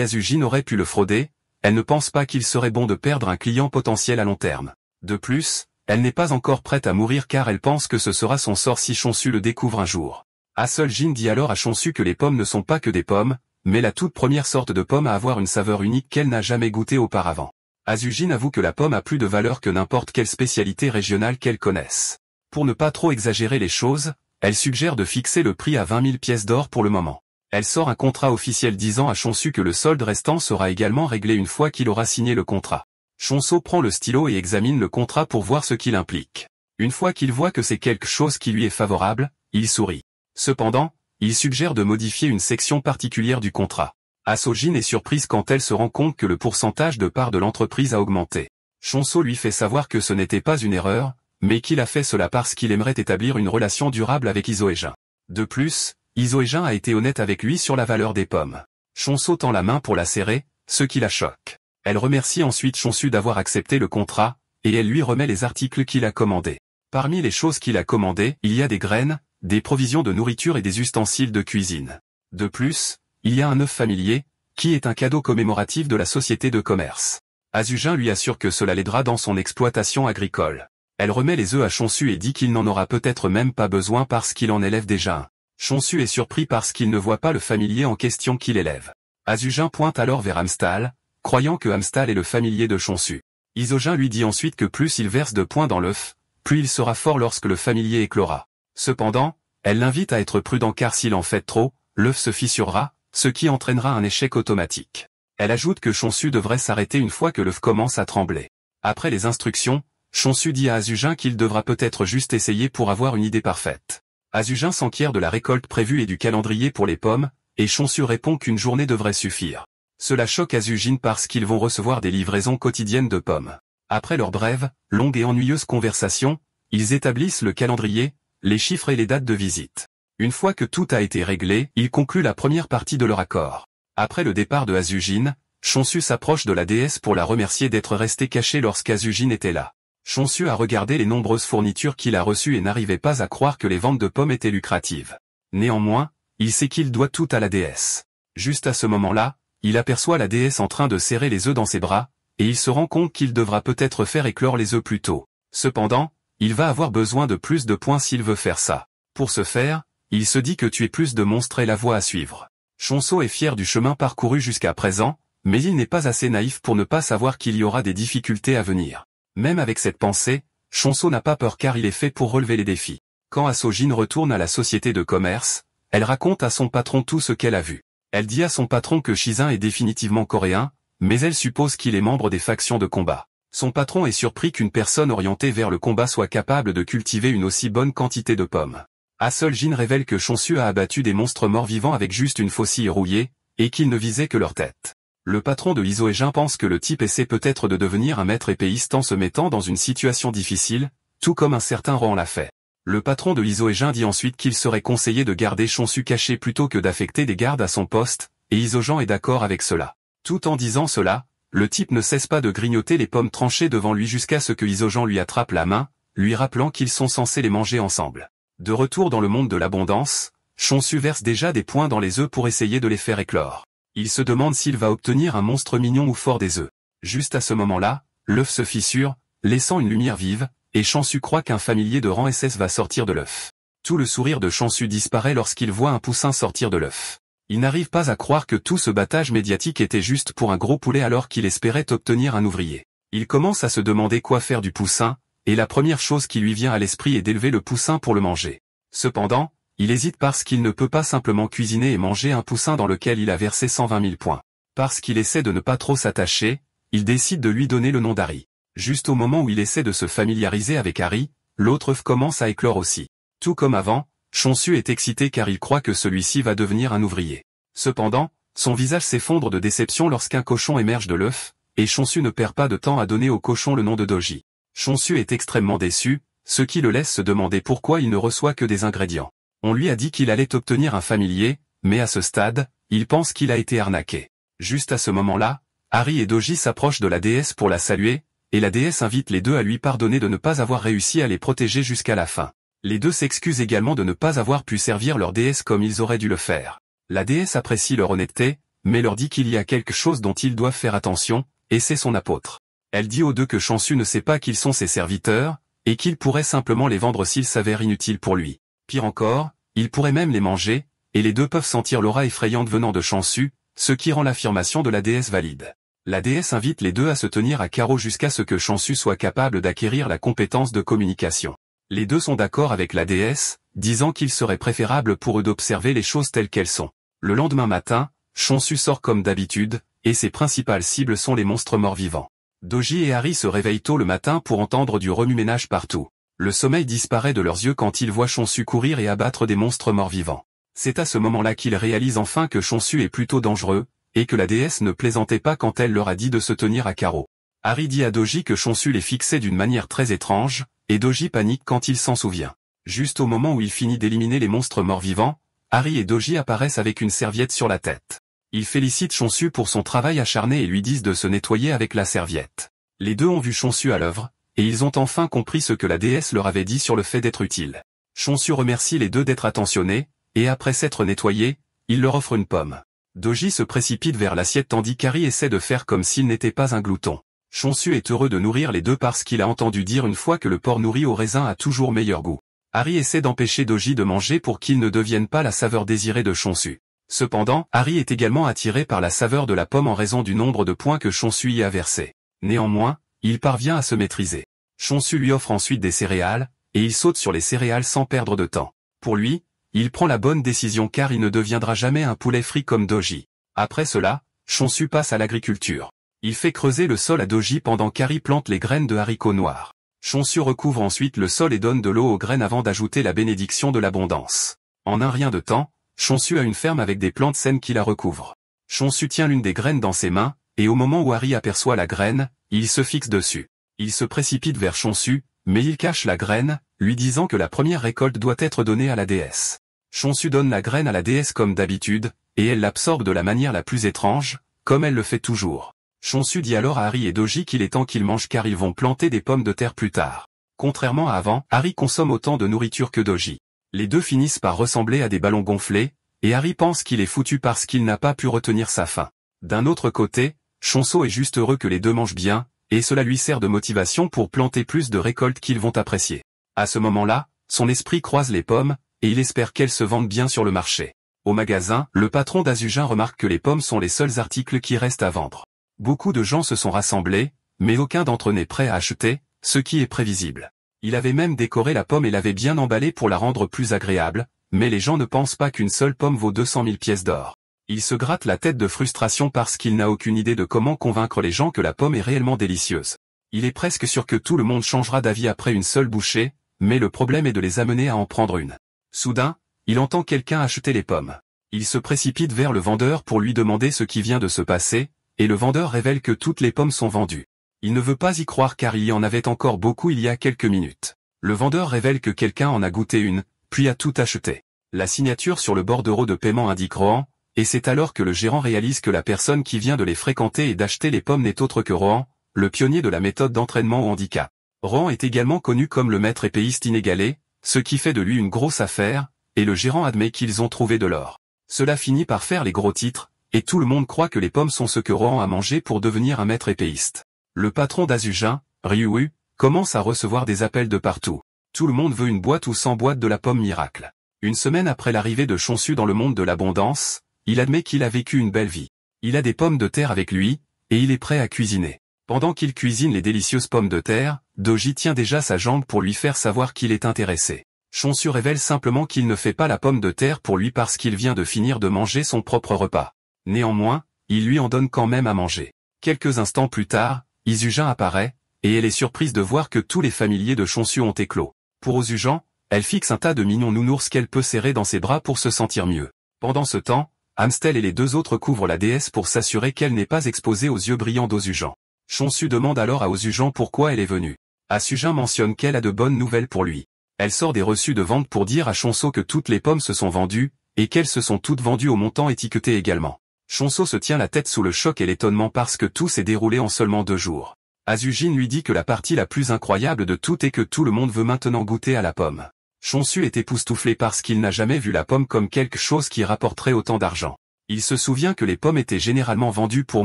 Azujin aurait pu le frauder, elle ne pense pas qu'il serait bon de perdre un client potentiel à long terme. De plus, elle n'est pas encore prête à mourir car elle pense que ce sera son sort si Chonsu le découvre un jour. Azujin dit alors à Chonsu que les pommes ne sont pas que des pommes, mais la toute première sorte de pomme à avoir une saveur unique qu'elle n'a jamais goûtée auparavant. Azujin avoue que la pomme a plus de valeur que n'importe quelle spécialité régionale qu'elle connaisse. Pour ne pas trop exagérer les choses, elle suggère de fixer le prix à 20 000 pièces d'or pour le moment. Elle sort un contrat officiel disant à Chonsu que le solde restant sera également réglé une fois qu'il aura signé le contrat. Chonsu prend le stylo et examine le contrat pour voir ce qu'il implique. Une fois qu'il voit que c'est quelque chose qui lui est favorable, il sourit. Cependant, il suggère de modifier une section particulière du contrat. Azujin est surprise quand elle se rend compte que le pourcentage de part de l'entreprise a augmenté. Chonsu lui fait savoir que ce n'était pas une erreur, mais qu'il a fait cela parce qu'il aimerait établir une relation durable avec Izojin. De plus, Izojin a été honnête avec lui sur la valeur des pommes. Chonsu tend la main pour la serrer, ce qui la choque. Elle remercie ensuite Chonsu d'avoir accepté le contrat, et elle lui remet les articles qu'il a commandés. Parmi les choses qu'il a commandées, il y a des graines, des provisions de nourriture et des ustensiles de cuisine. De plus, il y a un œuf familier, qui est un cadeau commémoratif de la société de commerce. Azujin lui assure que cela l'aidera dans son exploitation agricole. Elle remet les œufs à Chonsu et dit qu'il n'en aura peut-être même pas besoin parce qu'il en élève déjà un. Chonsu est surpris parce qu'il ne voit pas le familier en question qu'il élève. Azujin pointe alors vers Amstal, croyant que Amstal est le familier de Chonsu. Izojin lui dit ensuite que plus il verse de points dans l'œuf, plus il sera fort lorsque le familier éclora. Cependant, elle l'invite à être prudent car s'il en fait trop, l'œuf se fissurera, ce qui entraînera un échec automatique. Elle ajoute que Chonsu devrait s'arrêter une fois que l'œuf commence à trembler. Après les instructions, Chonsu dit à Azujin qu'il devra peut-être juste essayer pour avoir une idée parfaite. Azujin s'enquiert de la récolte prévue et du calendrier pour les pommes, et Chonsu répond qu'une journée devrait suffire. Cela choque Azugine parce qu'ils vont recevoir des livraisons quotidiennes de pommes. Après leur brève, longue et ennuyeuse conversation, ils établissent le calendrier, les chiffres et les dates de visite. Une fois que tout a été réglé, ils concluent la première partie de leur accord. Après le départ de Azugine, Chonsu s'approche de la déesse pour la remercier d'être restée cachée lorsqu'Azugine était là. Chonsu a regardé les nombreuses fournitures qu'il a reçues et n'arrivait pas à croire que les ventes de pommes étaient lucratives. Néanmoins, il sait qu'il doit tout à la déesse. Juste à ce moment-là, il aperçoit la déesse en train de serrer les œufs dans ses bras, et il se rend compte qu'il devra peut-être faire éclore les œufs plus tôt. Cependant, il va avoir besoin de plus de points s'il veut faire ça. Pour ce faire, il se dit que tuer plus de monstres est la voie à suivre. Chonsu est fier du chemin parcouru jusqu'à présent, mais il n'est pas assez naïf pour ne pas savoir qu'il y aura des difficultés à venir. Même avec cette pensée, Chonsu n'a pas peur car il est fait pour relever les défis. Quand Asojin retourne à la société de commerce, elle raconte à son patron tout ce qu'elle a vu. Elle dit à son patron que Shizun est définitivement coréen, mais elle suppose qu'il est membre des factions de combat. Son patron est surpris qu'une personne orientée vers le combat soit capable de cultiver une aussi bonne quantité de pommes. Asojin révèle que Chonsu a abattu des monstres morts-vivants avec juste une faucille rouillée, et qu'il ne visait que leur tête. Le patron de Isoejin pense que le type essaie peut-être de devenir un maître épéiste en se mettant dans une situation difficile, tout comme un certain Rohan l'a fait. Le patron de Isoejin dit ensuite qu'il serait conseillé de garder Chonsu caché plutôt que d'affecter des gardes à son poste, et Isoejin est d'accord avec cela. Tout en disant cela, le type ne cesse pas de grignoter les pommes tranchées devant lui jusqu'à ce que Isoejin lui attrape la main, lui rappelant qu'ils sont censés les manger ensemble. De retour dans le monde de l'abondance, Chonsu verse déjà des points dans les œufs pour essayer de les faire éclore. Il se demande s'il va obtenir un monstre mignon ou fort des œufs. Juste à ce moment-là, l'œuf se fissure, laissant une lumière vive, et Chonsu croit qu'un familier de rang SS va sortir de l'œuf. Tout le sourire de Chonsu disparaît lorsqu'il voit un poussin sortir de l'œuf. Il n'arrive pas à croire que tout ce battage médiatique était juste pour un gros poulet alors qu'il espérait obtenir un ouvrier. Il commence à se demander quoi faire du poussin, et la première chose qui lui vient à l'esprit est d'élever le poussin pour le manger. Cependant, il hésite parce qu'il ne peut pas simplement cuisiner et manger un poussin dans lequel il a versé 120 000 points. Parce qu'il essaie de ne pas trop s'attacher, il décide de lui donner le nom d'Harry. Juste au moment où il essaie de se familiariser avec Harry, l'autre œuf commence à éclore aussi. Tout comme avant, Chonsu est excité car il croit que celui-ci va devenir un ouvrier. Cependant, son visage s'effondre de déception lorsqu'un cochon émerge de l'œuf, et Chonsu ne perd pas de temps à donner au cochon le nom de Doji. Chonsu est extrêmement déçu, ce qui le laisse se demander pourquoi il ne reçoit que des ingrédients. On lui a dit qu'il allait obtenir un familier, mais à ce stade, il pense qu'il a été arnaqué. Juste à ce moment-là, Harry et Doji s'approchent de la déesse pour la saluer, et la déesse invite les deux à lui pardonner de ne pas avoir réussi à les protéger jusqu'à la fin. Les deux s'excusent également de ne pas avoir pu servir leur déesse comme ils auraient dû le faire. La déesse apprécie leur honnêteté, mais leur dit qu'il y a quelque chose dont ils doivent faire attention, et c'est son apôtre. Elle dit aux deux que Chonsu ne sait pas qu'ils sont ses serviteurs, et qu'il pourrait simplement les vendre s'ils s'avèrent inutiles pour lui. Pire encore, il pourrait même les manger, et les deux peuvent sentir l'aura effrayante venant de Chonsu, ce qui rend l'affirmation de la déesse valide. La déesse invite les deux à se tenir à carreau jusqu'à ce que Chonsu soit capable d'acquérir la compétence de communication. Les deux sont d'accord avec la déesse, disant qu'il serait préférable pour eux d'observer les choses telles qu'elles sont. Le lendemain matin, Chonsu sort comme d'habitude, et ses principales cibles sont les monstres morts-vivants. Doji et Harry se réveillent tôt le matin pour entendre du remue-ménage partout. Le sommeil disparaît de leurs yeux quand ils voient Chonsu courir et abattre des monstres morts-vivants. C'est à ce moment-là qu'ils réalisent enfin que Chonsu est plutôt dangereux, et que la déesse ne plaisantait pas quand elle leur a dit de se tenir à carreau. Harry dit à Doji que Chonsu les fixait d'une manière très étrange, et Doji panique quand il s'en souvient. Juste au moment où il finit d'éliminer les monstres morts-vivants, Harry et Doji apparaissent avec une serviette sur la tête. Ils félicitent Chonsu pour son travail acharné et lui disent de se nettoyer avec la serviette. Les deux ont vu Chonsu à l'œuvre, et ils ont enfin compris ce que la déesse leur avait dit sur le fait d'être utile. Chonsu remercie les deux d'être attentionnés, et après s'être nettoyés, il leur offre une pomme. Doji se précipite vers l'assiette tandis qu'Harry essaie de faire comme s'il n'était pas un glouton. Chonsu est heureux de nourrir les deux parce qu'il a entendu dire une fois que le porc nourri au raisin a toujours meilleur goût. Harry essaie d'empêcher Doji de manger pour qu'il ne devienne pas la saveur désirée de Chonsu. Cependant, Harry est également attiré par la saveur de la pomme en raison du nombre de points que Chonsu y a versé. Néanmoins, il parvient à se maîtriser. Chonsu lui offre ensuite des céréales, et il saute sur les céréales sans perdre de temps. Pour lui, il prend la bonne décision car il ne deviendra jamais un poulet frit comme Doji. Après cela, Chonsu passe à l'agriculture. Il fait creuser le sol à Doji pendant qu'Harry plante les graines de haricots noirs. Chonsu recouvre ensuite le sol et donne de l'eau aux graines avant d'ajouter la bénédiction de l'abondance. En un rien de temps, Chonsu a une ferme avec des plantes saines qui la recouvrent. Chonsu tient l'une des graines dans ses mains, et au moment où Harry aperçoit la graine, il se fixe dessus. Il se précipite vers Chonsu, mais il cache la graine, lui disant que la première récolte doit être donnée à la déesse. Chonsu donne la graine à la déesse comme d'habitude, et elle l'absorbe de la manière la plus étrange, comme elle le fait toujours. Chonsu dit alors à Harry et Doji qu'il est temps qu'ils mangent car ils vont planter des pommes de terre plus tard. Contrairement à avant, Harry consomme autant de nourriture que Doji. Les deux finissent par ressembler à des ballons gonflés, et Harry pense qu'il est foutu parce qu'il n'a pas pu retenir sa faim. D'un autre côté, Chonsu est juste heureux que les deux mangent bien, et cela lui sert de motivation pour planter plus de récoltes qu'ils vont apprécier. À ce moment-là, son esprit croise les pommes, et il espère qu'elles se vendent bien sur le marché. Au magasin, le patron d'Azujin remarque que les pommes sont les seuls articles qui restent à vendre. Beaucoup de gens se sont rassemblés, mais aucun d'entre eux n'est prêt à acheter, ce qui est prévisible. Il avait même décoré la pomme et l'avait bien emballée pour la rendre plus agréable, mais les gens ne pensent pas qu'une seule pomme vaut 200 000 pièces d'or. Il se gratte la tête de frustration parce qu'il n'a aucune idée de comment convaincre les gens que la pomme est réellement délicieuse. Il est presque sûr que tout le monde changera d'avis après une seule bouchée, mais le problème est de les amener à en prendre une. Soudain, il entend quelqu'un acheter les pommes. Il se précipite vers le vendeur pour lui demander ce qui vient de se passer, et le vendeur révèle que toutes les pommes sont vendues. Il ne veut pas y croire car il y en avait encore beaucoup il y a quelques minutes. Le vendeur révèle que quelqu'un en a goûté une, puis a tout acheté. La signature sur le bordereau de paiement indique Rohan, et c'est alors que le gérant réalise que la personne qui vient de les fréquenter et d'acheter les pommes n'est autre que Rohan, le pionnier de la méthode d'entraînement au handicap. Rohan est également connu comme le maître épéiste inégalé, ce qui fait de lui une grosse affaire, et le gérant admet qu'ils ont trouvé de l'or. Cela finit par faire les gros titres, et tout le monde croit que les pommes sont ce que Rohan a mangé pour devenir un maître épéiste. Le patron d'Azujin, Ryuu, commence à recevoir des appels de partout. Tout le monde veut une boîte ou 100 boîtes de la pomme miracle. Une semaine après l'arrivée de Chonsu dans le monde de l'abondance, il admet qu'il a vécu une belle vie. Il a des pommes de terre avec lui, et il est prêt à cuisiner. Pendant qu'il cuisine les délicieuses pommes de terre, Doji tient déjà sa jambe pour lui faire savoir qu'il est intéressé. Chonsu révèle simplement qu'il ne fait pas la pomme de terre pour lui parce qu'il vient de finir de manger son propre repas. Néanmoins, il lui en donne quand même à manger. Quelques instants plus tard, Izujin apparaît, et elle est surprise de voir que tous les familiers de Chonsu ont éclos. Pour Ozujan, elle fixe un tas de mignons nounours qu'elle peut serrer dans ses bras pour se sentir mieux. Pendant ce temps, Amstel et les deux autres couvrent la déesse pour s'assurer qu'elle n'est pas exposée aux yeux brillants d'Ozujan. Chonsu demande alors à Ozujan pourquoi elle est venue. Asujin mentionne qu'elle a de bonnes nouvelles pour lui. Elle sort des reçus de vente pour dire à Chonsu que toutes les pommes se sont vendues, et qu'elles se sont toutes vendues au montant étiqueté également. Chonsu se tient la tête sous le choc et l'étonnement parce que tout s'est déroulé en seulement 2 jours. Azujin lui dit que la partie la plus incroyable de tout est que tout le monde veut maintenant goûter à la pomme. Chonsu est époustouflé parce qu'il n'a jamais vu la pomme comme quelque chose qui rapporterait autant d'argent. Il se souvient que les pommes étaient généralement vendues pour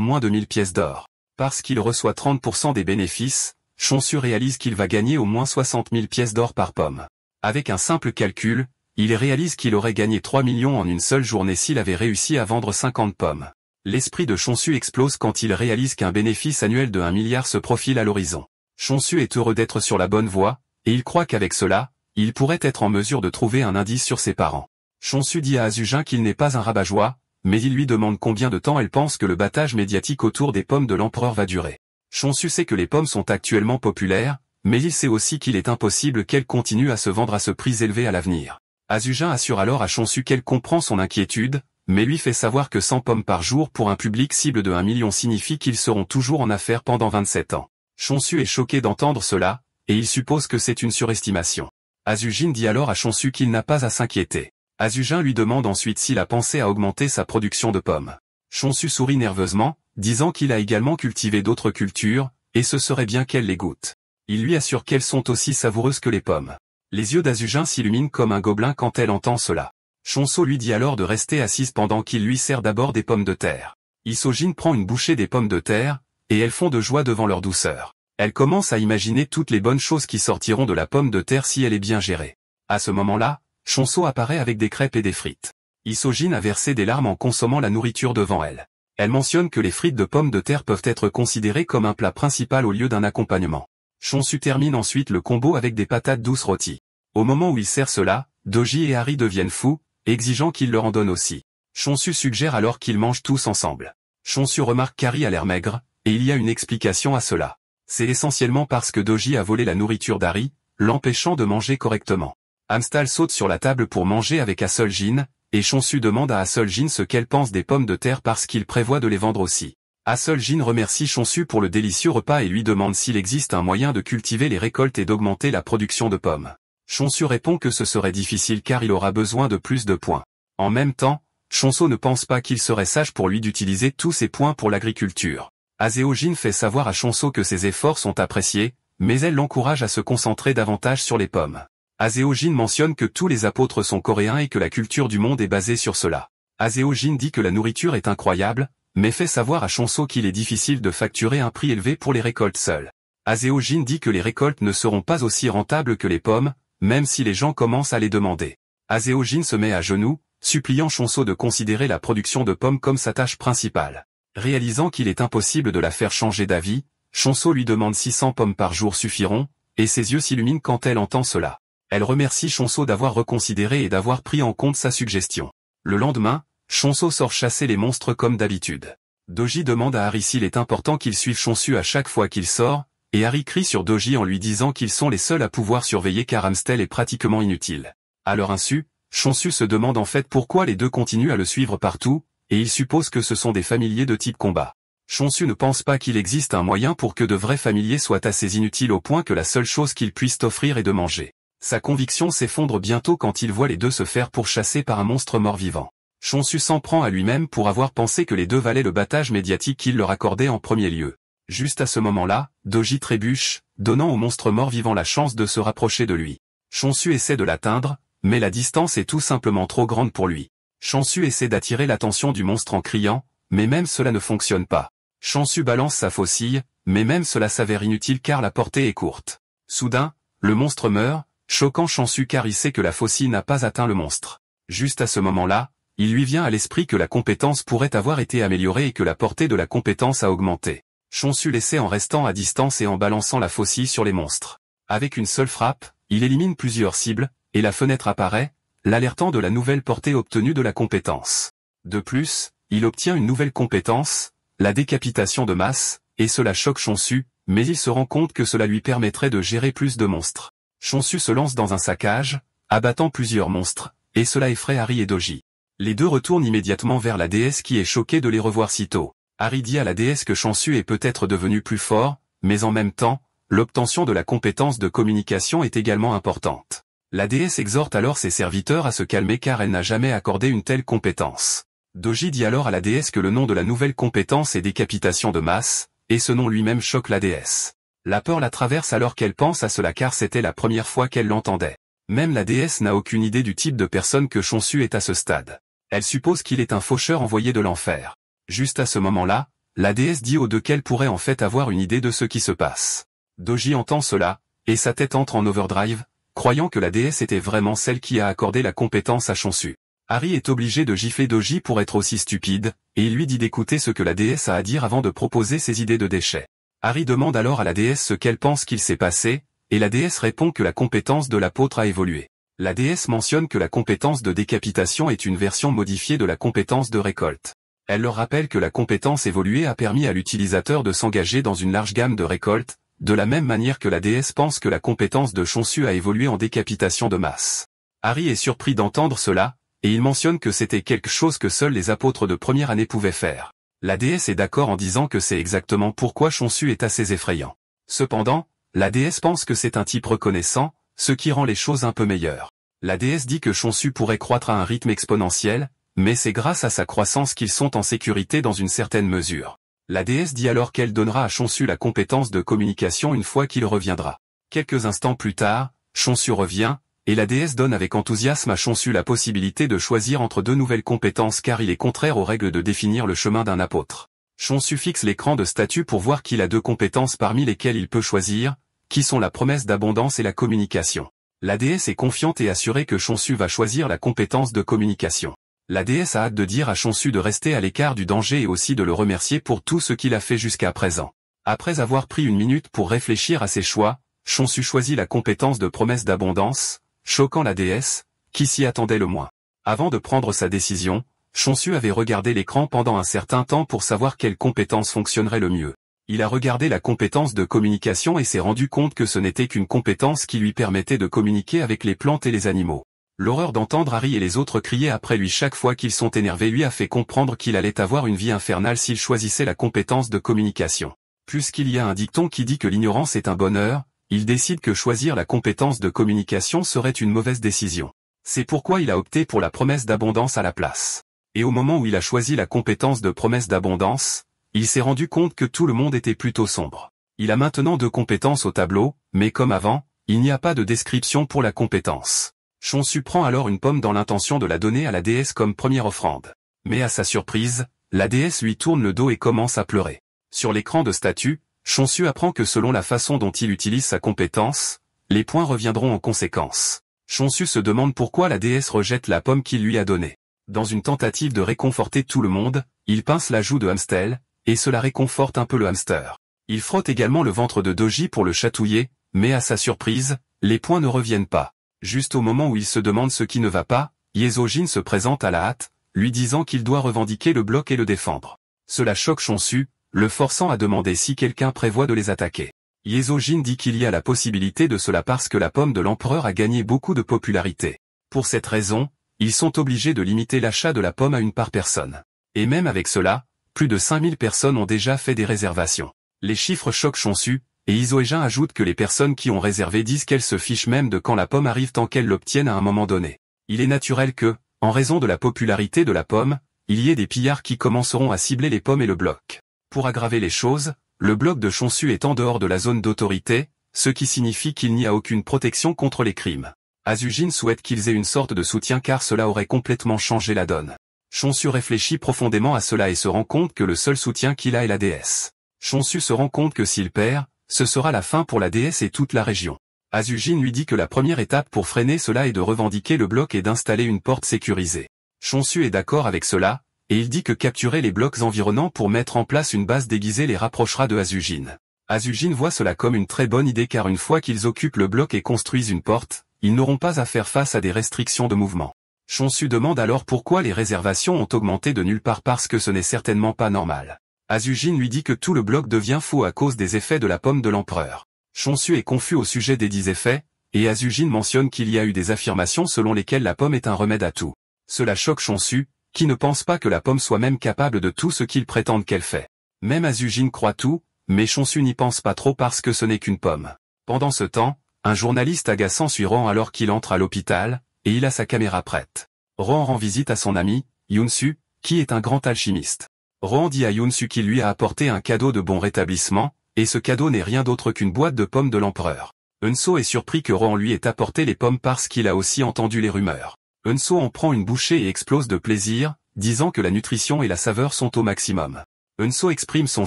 moins de 1000 pièces d'or. Parce qu'il reçoit 30% des bénéfices, Chonsu réalise qu'il va gagner au moins 60 000 pièces d'or par pomme. Avec un simple calcul, il réalise qu'il aurait gagné 3 millions en une seule journée s'il avait réussi à vendre 50 pommes. L'esprit de Chonsu explose quand il réalise qu'un bénéfice annuel de 1 milliard se profile à l'horizon. Chonsu est heureux d'être sur la bonne voie, et il croit qu'avec cela, il pourrait être en mesure de trouver un indice sur ses parents. Chonsu dit à Azujin qu'il n'est pas un rabat-joie, mais il lui demande combien de temps elle pense que le battage médiatique autour des pommes de l'empereur va durer. Chonsu sait que les pommes sont actuellement populaires, mais il sait aussi qu'il est impossible qu'elles continuent à se vendre à ce prix élevé à l'avenir. Azujin assure alors à Chonsu qu'elle comprend son inquiétude, mais lui fait savoir que 100 pommes par jour pour un public cible de 1 million signifie qu'ils seront toujours en affaires pendant 27 ans. Chonsu est choqué d'entendre cela, et il suppose que c'est une surestimation. Azujin dit alors à Chonsu qu'il n'a pas à s'inquiéter. Azujin lui demande ensuite s'il a pensé à augmenter sa production de pommes. Chonsu sourit nerveusement, disant qu'il a également cultivé d'autres cultures, et ce serait bien qu'elle les goûte. Il lui assure qu'elles sont aussi savoureuses que les pommes. Les yeux d'Azujin s'illuminent comme un gobelin quand elle entend cela. Chonsu lui dit alors de rester assise pendant qu'il lui sert d'abord des pommes de terre. Isojin prend une bouchée des pommes de terre, et elles font de joie devant leur douceur. Elle commence à imaginer toutes les bonnes choses qui sortiront de la pomme de terre si elle est bien gérée. À ce moment-là, Chonsu apparaît avec des crêpes et des frites. Isojin a versé des larmes en consommant la nourriture devant elle. Elle mentionne que les frites de pommes de terre peuvent être considérées comme un plat principal au lieu d'un accompagnement. Chonsu termine ensuite le combo avec des patates douces rôties. Au moment où il sert cela, Doji et Harry deviennent fous, exigeant qu'il leur en donne aussi. Chonsu suggère alors qu'ils mangent tous ensemble. Chonsu remarque qu'Harry a l'air maigre, et il y a une explication à cela. C'est essentiellement parce que Doji a volé la nourriture d'Harry, l'empêchant de manger correctement. Amstal saute sur la table pour manger avec Asoljin, et Chonsu demande à Aseoljin ce qu'elle pense des pommes de terre parce qu'il prévoit de les vendre aussi. Aseoljin remercie Chonsu pour le délicieux repas et lui demande s'il existe un moyen de cultiver les récoltes et d'augmenter la production de pommes. Chonsu répond que ce serait difficile car il aura besoin de plus de points. En même temps, Chonsu ne pense pas qu'il serait sage pour lui d'utiliser tous ses points pour l'agriculture. Aseoljin fait savoir à Chonsu que ses efforts sont appréciés, mais elle l'encourage à se concentrer davantage sur les pommes. Aseoljin mentionne que tous les apôtres sont coréens et que la culture du monde est basée sur cela. Aseoljin dit que la nourriture est incroyable, mais fait savoir à Chonsu qu'il est difficile de facturer un prix élevé pour les récoltes seules. Aseoljin dit que les récoltes ne seront pas aussi rentables que les pommes, même si les gens commencent à les demander. Aseoljin se met à genoux, suppliant Chonsu de considérer la production de pommes comme sa tâche principale. Réalisant qu'il est impossible de la faire changer d'avis, Chonsu lui demande 600 pommes par jour suffiront, et ses yeux s'illuminent quand elle entend cela. Elle remercie Chonsu d'avoir reconsidéré et d'avoir pris en compte sa suggestion. Le lendemain, Chonsu sort chasser les monstres comme d'habitude. Doji demande à Harry s'il est important qu'il suive Chonsu à chaque fois qu'il sort, et Harry crie sur Doji en lui disant qu'ils sont les seuls à pouvoir surveiller car Amstel est pratiquement inutile. À leur insu, Chonsu se demande en fait pourquoi les deux continuent à le suivre partout, et il suppose que ce sont des familiers de type combat. Chonsu ne pense pas qu'il existe un moyen pour que de vrais familiers soient assez inutiles au point que la seule chose qu'ils puissent offrir est de manger. Sa conviction s'effondre bientôt quand il voit les deux se faire pourchasser par un monstre mort-vivant. Chonsu s'en prend à lui-même pour avoir pensé que les deux valaient le battage médiatique qu'il leur accordait en premier lieu. Juste à ce moment-là, Doji trébuche, donnant au monstre mort-vivant la chance de se rapprocher de lui. Chonsu essaie de l'atteindre, mais la distance est tout simplement trop grande pour lui. Chonsu essaie d'attirer l'attention du monstre en criant, mais même cela ne fonctionne pas. Chonsu balance sa faucille, mais même cela s'avère inutile car la portée est courte. Soudain, le monstre meurt, choquant Chonsu car il sait que la faucille n'a pas atteint le monstre. Juste à ce moment-là, il lui vient à l'esprit que la compétence pourrait avoir été améliorée et que la portée de la compétence a augmenté. Chonsu l'essaie en restant à distance et en balançant la faucille sur les monstres. Avec une seule frappe, il élimine plusieurs cibles, et la fenêtre apparaît, l'alertant de la nouvelle portée obtenue de la compétence. De plus, il obtient une nouvelle compétence, la décapitation de masse, et cela choque Chonsu, mais il se rend compte que cela lui permettrait de gérer plus de monstres. Chonsu se lance dans un saccage, abattant plusieurs monstres, et cela effraie Harry et Doji. Les deux retournent immédiatement vers la déesse qui est choquée de les revoir si tôt. Harry dit à la déesse que Chonsu est peut-être devenu plus fort, mais en même temps, l'obtention de la compétence de communication est également importante. La déesse exhorte alors ses serviteurs à se calmer car elle n'a jamais accordé une telle compétence. Doji dit alors à la déesse que le nom de la nouvelle compétence est décapitation de masse, et ce nom lui-même choque la déesse. La peur la traverse alors qu'elle pense à cela car c'était la première fois qu'elle l'entendait. Même la déesse n'a aucune idée du type de personne que Chonsu est à ce stade. Elle suppose qu'il est un faucheur envoyé de l'enfer. Juste à ce moment-là, la déesse dit aux deux qu'elle pourrait en fait avoir une idée de ce qui se passe. Doji entend cela, et sa tête entre en overdrive, croyant que la déesse était vraiment celle qui a accordé la compétence à Chonsu. Harry est obligé de gifler Doji pour être aussi stupide, et il lui dit d'écouter ce que la déesse a à dire avant de proposer ses idées de déchets. Harry demande alors à la déesse ce qu'elle pense qu'il s'est passé, et la déesse répond que la compétence de l'apôtre a évolué. La déesse mentionne que la compétence de décapitation est une version modifiée de la compétence de récolte. Elle leur rappelle que la compétence évoluée a permis à l'utilisateur de s'engager dans une large gamme de récoltes, de la même manière que la déesse pense que la compétence de Chonsu a évolué en décapitation de masse. Harry est surpris d'entendre cela, et il mentionne que c'était quelque chose que seuls les apôtres de première année pouvaient faire. La déesse est d'accord en disant que c'est exactement pourquoi Chonsu est assez effrayant. Cependant, la déesse pense que c'est un type reconnaissant, ce qui rend les choses un peu meilleures. La déesse dit que Chonsu pourrait croître à un rythme exponentiel, mais c'est grâce à sa croissance qu'ils sont en sécurité dans une certaine mesure. La déesse dit alors qu'elle donnera à Chonsu la compétence de communication une fois qu'il reviendra. Quelques instants plus tard, Chonsu revient, et la déesse donne avec enthousiasme à Chonsu la possibilité de choisir entre deux nouvelles compétences car il est contraire aux règles de définir le chemin d'un apôtre. Chonsu fixe l'écran de statut pour voir qu'il a deux compétences parmi lesquelles il peut choisir, qui sont la promesse d'abondance et la communication. La déesse est confiante et assurée que Chonsu va choisir la compétence de communication. La déesse a hâte de dire à Chonsu de rester à l'écart du danger et aussi de le remercier pour tout ce qu'il a fait jusqu'à présent. Après avoir pris une minute pour réfléchir à ses choix, Chonsu choisit la compétence de promesse d'abondance, choquant la déesse, qui s'y attendait le moins. Avant de prendre sa décision, Chonsu avait regardé l'écran pendant un certain temps pour savoir quelle compétence fonctionnerait le mieux. Il a regardé la compétence de communication et s'est rendu compte que ce n'était qu'une compétence qui lui permettait de communiquer avec les plantes et les animaux. L'horreur d'entendre Harry et les autres crier après lui chaque fois qu'ils sont énervés lui a fait comprendre qu'il allait avoir une vie infernale s'il choisissait la compétence de communication. Puisqu'il y a un dicton qui dit que l'ignorance est un bonheur, il décide que choisir la compétence de communication serait une mauvaise décision. C'est pourquoi il a opté pour la promesse d'abondance à la place. Et au moment où il a choisi la compétence de promesse d'abondance, il s'est rendu compte que tout le monde était plutôt sombre. Il a maintenant 2 compétences au tableau, mais comme avant, il n'y a pas de description pour la compétence. Chonsu prend alors une pomme dans l'intention de la donner à la déesse comme première offrande. Mais à sa surprise, la déesse lui tourne le dos et commence à pleurer. Sur l'écran de statut, Chonsu apprend que selon la façon dont il utilise sa compétence, les points reviendront en conséquence. Chonsu se demande pourquoi la déesse rejette la pomme qu'il lui a donnée. Dans une tentative de réconforter tout le monde, il pince la joue de Hamstel, et cela réconforte un peu le hamster. Il frotte également le ventre de Doji pour le chatouiller, mais à sa surprise, les points ne reviennent pas. Juste au moment où il se demande ce qui ne va pas, Hyezojin se présente à la hâte, lui disant qu'il doit revendiquer le bloc et le défendre. Cela choque Chonsu, le forçant à demander si quelqu'un prévoit de les attaquer. Hyezojin dit qu'il y a la possibilité de cela parce que la pomme de l'empereur a gagné beaucoup de popularité. Pour cette raison, ils sont obligés de limiter l'achat de la pomme à une par personne. Et même avec cela, plus de 5000 personnes ont déjà fait des réservations. Les chiffres choquent Chonsu, et Hyezojin ajoute que les personnes qui ont réservé disent qu'elles se fichent même de quand la pomme arrive tant qu'elles l'obtiennent à un moment donné. Il est naturel que, en raison de la popularité de la pomme, il y ait des pillards qui commenceront à cibler les pommes et le bloc. Pour aggraver les choses, le bloc de Chonsu est en dehors de la zone d'autorité, ce qui signifie qu'il n'y a aucune protection contre les crimes. Azujin souhaite qu'ils aient une sorte de soutien car cela aurait complètement changé la donne. Chonsu réfléchit profondément à cela et se rend compte que le seul soutien qu'il a est la déesse. Chonsu se rend compte que s'il perd, ce sera la fin pour la déesse et toute la région. Azujin lui dit que la première étape pour freiner cela est de revendiquer le bloc et d'installer une porte sécurisée. Chonsu est d'accord avec cela, et il dit que capturer les blocs environnants pour mettre en place une base déguisée les rapprochera de Azujin. Azujin voit cela comme une très bonne idée car une fois qu'ils occupent le bloc et construisent une porte, ils n'auront pas à faire face à des restrictions de mouvement. Chonsu demande alors pourquoi les réservations ont augmenté de nulle part parce que ce n'est certainement pas normal. Azujin lui dit que tout le bloc devient faux à cause des effets de la pomme de l'empereur. Chonsu est confus au sujet des 10 effets, et Azujin mentionne qu'il y a eu des affirmations selon lesquelles la pomme est un remède à tout. Cela choque Chonsu, qui ne pense pas que la pomme soit même capable de tout ce qu'ils prétendent qu'elle fait. Même Azujin croit tout, mais Chonsu n'y pense pas trop parce que ce n'est qu'une pomme. Pendant ce temps, un journaliste agaçant suit Rohan alors qu'il entre à l'hôpital, et il a sa caméra prête. Rohan rend visite à son ami, Yunsu, qui est un grand alchimiste. Rohan dit à Yunsu qu'il lui a apporté un cadeau de bon rétablissement, et ce cadeau n'est rien d'autre qu'une boîte de pommes de l'empereur. Eunso est surpris que Rohan lui ait apporté les pommes parce qu'il a aussi entendu les rumeurs. Eunso en prend une bouchée et explose de plaisir, disant que la nutrition et la saveur sont au maximum. Eunso exprime son